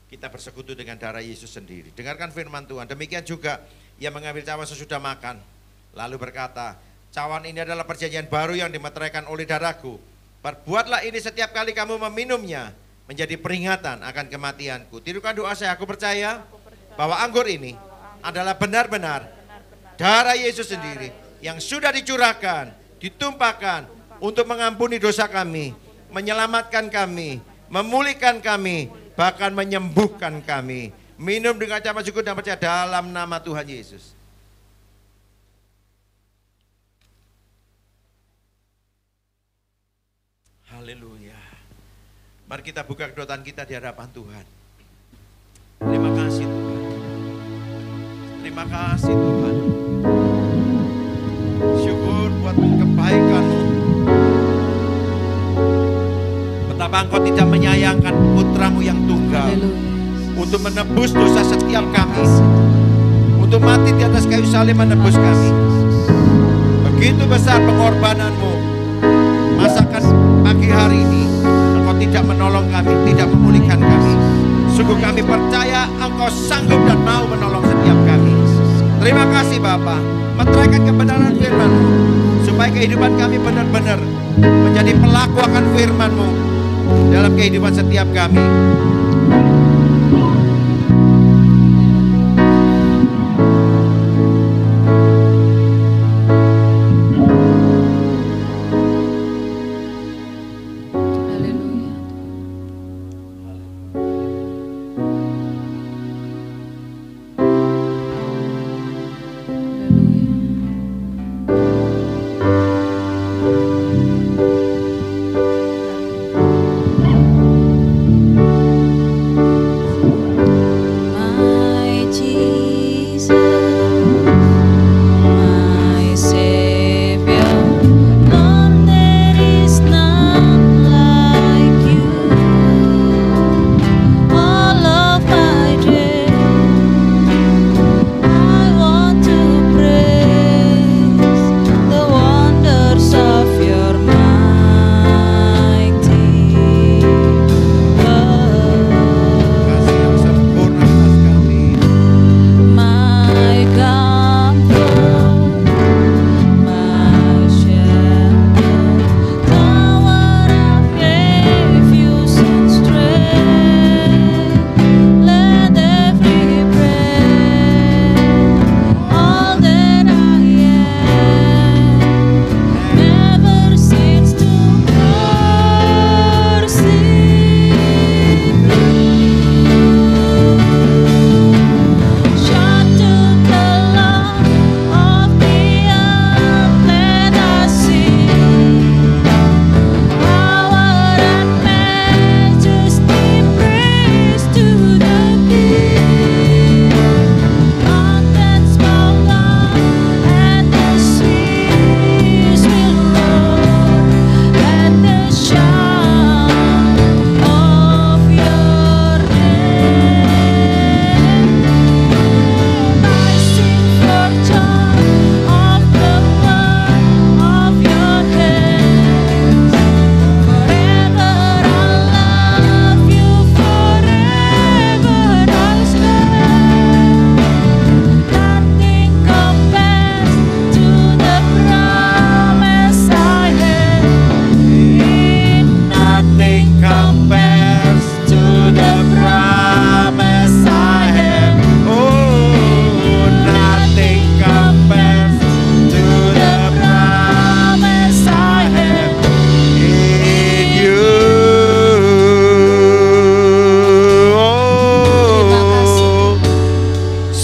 kita bersekutu dengan darah Yesus sendiri. Dengarkan firman Tuhan. Demikian juga ia mengambil cawan sesudah makan. Lalu berkata, cawan ini adalah perjanjian baru yang dimeteraikan oleh darahku. Perbuatlah ini setiap kali kamu meminumnya, menjadi peringatan akan kematianku. Tirukan doa saya, aku percaya bahwa anggur ini adalah benar-benar darah Yesus sendiri yang sudah dicurahkan, ditumpahkan untuk mengampuni dosa kami, menyelamatkan kami, memulihkan kami, bahkan menyembuhkan kami. Minum dengan ucapan syukur dan percaya dalam nama Tuhan Yesus. Haleluya. Mari kita buka kedotaan kita di hadapan Tuhan. Terima kasih Tuhan. Terima kasih Tuhan. Syukur buat kebaikan-Mu. Betapa Engkau tidak menyayangkan putra-Mu yang tunggal untuk menebus dosa setiap kami, untuk mati di atas kayu salib menebus kami. Begitu besar pengorbanan-Mu. Masakan pagi hari ini Engkau tidak menolong kami, tidak memulihkan kami. Sungguh kami percaya Engkau sanggup dan mau menolong setiap kami. Terima kasih Bapa. Meteraikan kebenaran firman-Mu, supaya kehidupan kami benar-benar menjadi pelaku akan firman-Mu dalam kehidupan setiap kami.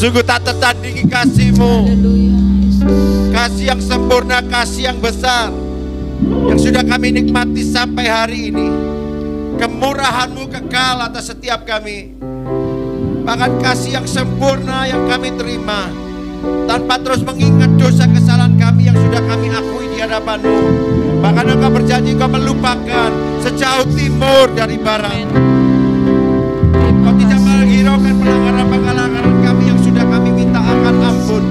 Sungguh tak tertandingi kasih-Mu. Haleluya, Yesus. Kasih yang sempurna, kasih yang besar, yang sudah kami nikmati sampai hari ini. Kemurahan-Mu kekal atas setiap kami. Bahkan kasih yang sempurna yang kami terima, tanpa terus mengingat dosa kesalahan kami yang sudah kami akui di hadapan-Mu. Bahkan Engkau berjanji Engkau melupakan sejauh timur dari barat. Engkau tidak menghiraukan pelanggaran-pelanggaran kami yang sudah kami minta akan ampun.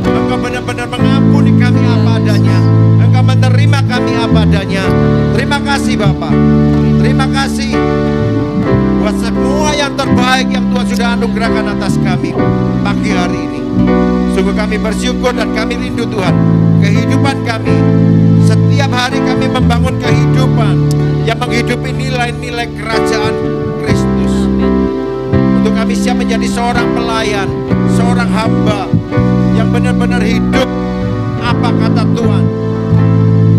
Engkau benar-benar mengampuni kami apa adanya. Engkau menerima kami apa adanya. Terima kasih Bapa. Terima kasih buat semua yang terbaik yang Tuhan sudah anugerahkan atas kami pagi hari ini. Sungguh kami bersyukur dan kami rindu Tuhan. Kehidupan kami, setiap hari kami membangun kehidupan yang menghidupi nilai-nilai kerajaan Kristus. Untuk kami siap menjadi seorang pelayan, seorang hamba yang benar-benar hidup apa kata Tuhan.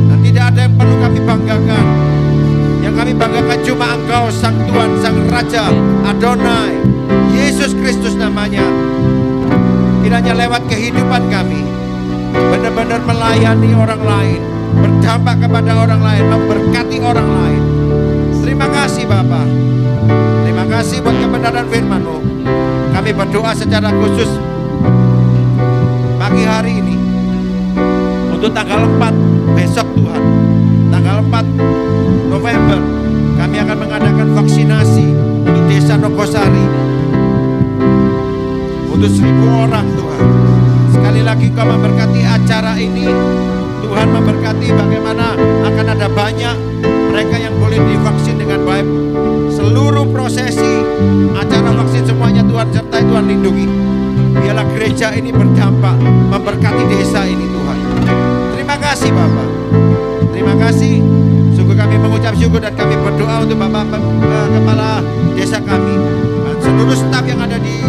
Dan tidak ada yang perlu kami banggakan. Yang kami banggakan cuma Engkau, Sang Tuhan, Sang Raja, Adonai, Yesus Kristus namanya. Kiranya lewat kehidupan kami benar-benar melayani orang lain, berdampak kepada orang lain, memberkati orang lain. Terima kasih Bapa. Terima kasih buat kebenaran firman-Mu. Kami berdoa secara khusus pagi hari ini untuk tanggal 4 besok Tuhan, tanggal 4 November kami akan mengadakan vaksinasi untuk Desa Nogosari untuk 1.000 orang Tuhan. Sekali lagi Kau memberkati acara ini. Tuhan memberkati bagaimana akan ada banyak mereka yang boleh divaksin dengan baik. Seluruh prosesi acara vaksin semuanya Tuhan sertai, Tuhan lindungi. Biarlah gereja ini berdampak memberkati desa ini Tuhan. Terima kasih Bapak. Terima kasih. Sungguh kami mengucap syukur dan kami berdoa untuk Bapak Kepala Desa kami dan seluruh staf yang ada di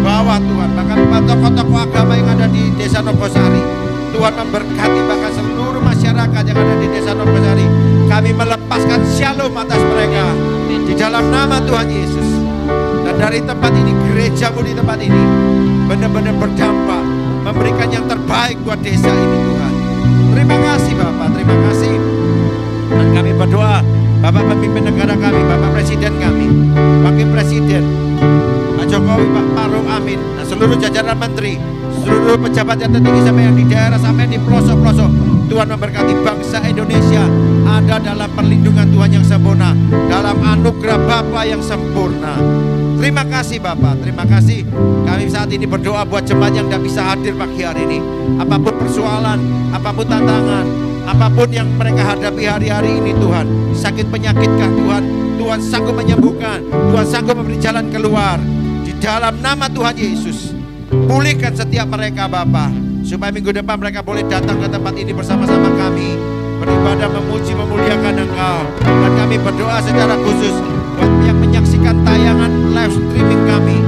bawah Tuhan. Bahkan tokoh-tokoh agama yang ada di Desa Nogosari. Tuhan memberkati bahkan seluruh masyarakat yang ada di Desa Nogosari. Kami melepaskan shalom atas mereka di dalam nama Tuhan Yesus. Dan dari tempat ini, gereja-Mu di tempat ini benar-benar berdampak, memberikan yang terbaik buat desa ini Tuhan. Terima kasih Bapak, terima kasih. Dan kami berdoa, Bapak pemimpin negara kami, Bapak Presiden kami, Wakil Presiden Pak Jokowi, Pak Maruf Amin, dan seluruh jajaran menteri, seluruh pejabat yang tertinggi sampai yang di daerah, sampai di pelosok-pelosok. Tuhan memberkati bangsa Indonesia ada dalam perlindungan Tuhan yang sempurna, dalam anugerah Bapa yang sempurna. Terima kasih Bapak, terima kasih. Kami saat ini berdoa buat jemaat yang tidak bisa hadir pagi hari ini. Apapun persoalan, apapun tantangan, apapun yang mereka hadapi hari-hari ini Tuhan, sakit penyakitkah Tuhan, Tuhan sanggup menyembuhkan, Tuhan sanggup memberi jalan keluar. Di dalam nama Tuhan Yesus, pulihkan setiap mereka Bapa, supaya minggu depan mereka boleh datang ke tempat ini bersama-sama kami, beribadah, memuji, memuliakan Engkau. Dan kami berdoa secara khusus buat yang menyaksikan tayangan live streaming kami.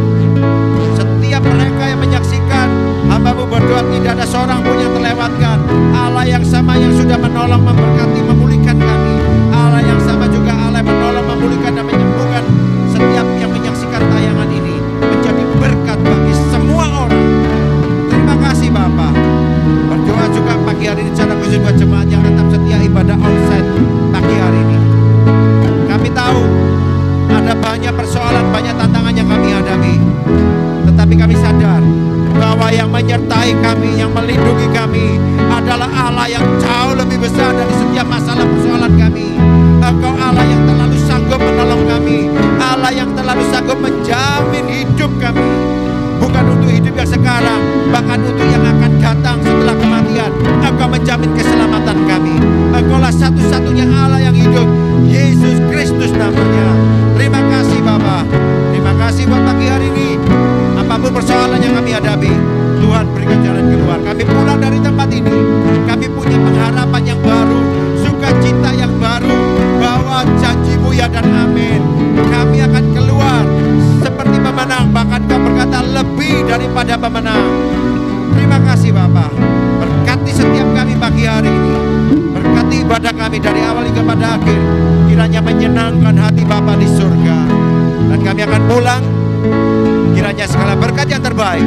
Setiap mereka yang menyaksikan, hamba-Mu berdoa tidak ada seorang pun yang terlewatkan. Allah yang sama yang sudah menolong, memberkati, memulihkan kami. Allah yang sama juga Allah yang menolong, memulihkan dan menyembuhkan setiap yang menyaksikan tayangan ini, menjadi berkat bagi semua orang. Terima kasih Bapak. Berdoa juga pagi hari ini secara khusus buat jemaat yang tetap setia ibadah onsite pagi hari ini. Kami tahu ada banyak persoalan, banyak tantangan yang kami hadapi. Tetapi kami sadar bahwa yang menyertai kami, yang melindungi kami adalah Allah yang jauh lebih besar dari setiap masalah persoalan kami. Engkau Allah yang terlalu sanggup menolong kami, Allah yang terlalu sanggup menjamin hidup kami. Bukan untuk hidup yang sekarang, bahkan untuk yang akan datang setelah kematian. Engkau menjamin keselamatan kami. Engkaulah satu-satunya Allah yang hidup, Yesus Kristus namanya. Terima kasih Bapa. Terima kasih buat pagi hari ini. Apapun persoalan yang kami hadapi, Tuhan berikan jalan keluar. Kami pulang dari tempat ini, kami punya pengharapan yang baru, sukacita yang baru, bahwa janji-Mu ya dan amin. Kami akan keluar seperti pemenang, bahkan Kau berkata lebih daripada pemenang. Terima kasih Bapa. Berkati setiap kami pagi hari ini, berkati ibadah kami dari awal hingga pada akhir, kiranya menyenangkan hati Bapa di surga. Dan kami akan pulang, kiranya kiranya segala berkat yang terbaik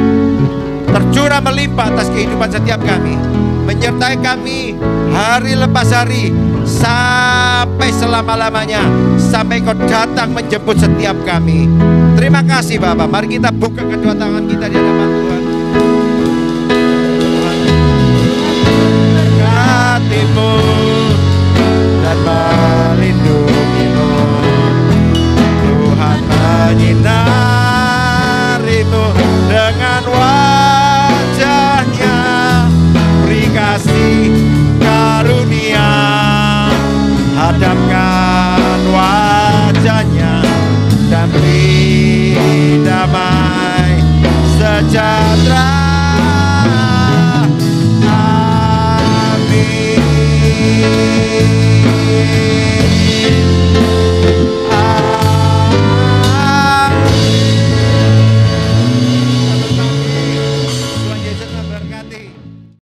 tercurah melimpah atas kehidupan setiap kami, menyertai kami hari lepas hari sampai selama-lamanya, sampai Kau datang menjemput setiap kami. Terima kasih Bapa. Mari kita buka kedua tangan kita di hadapan Tuhan. Tuhan berkati-Mu.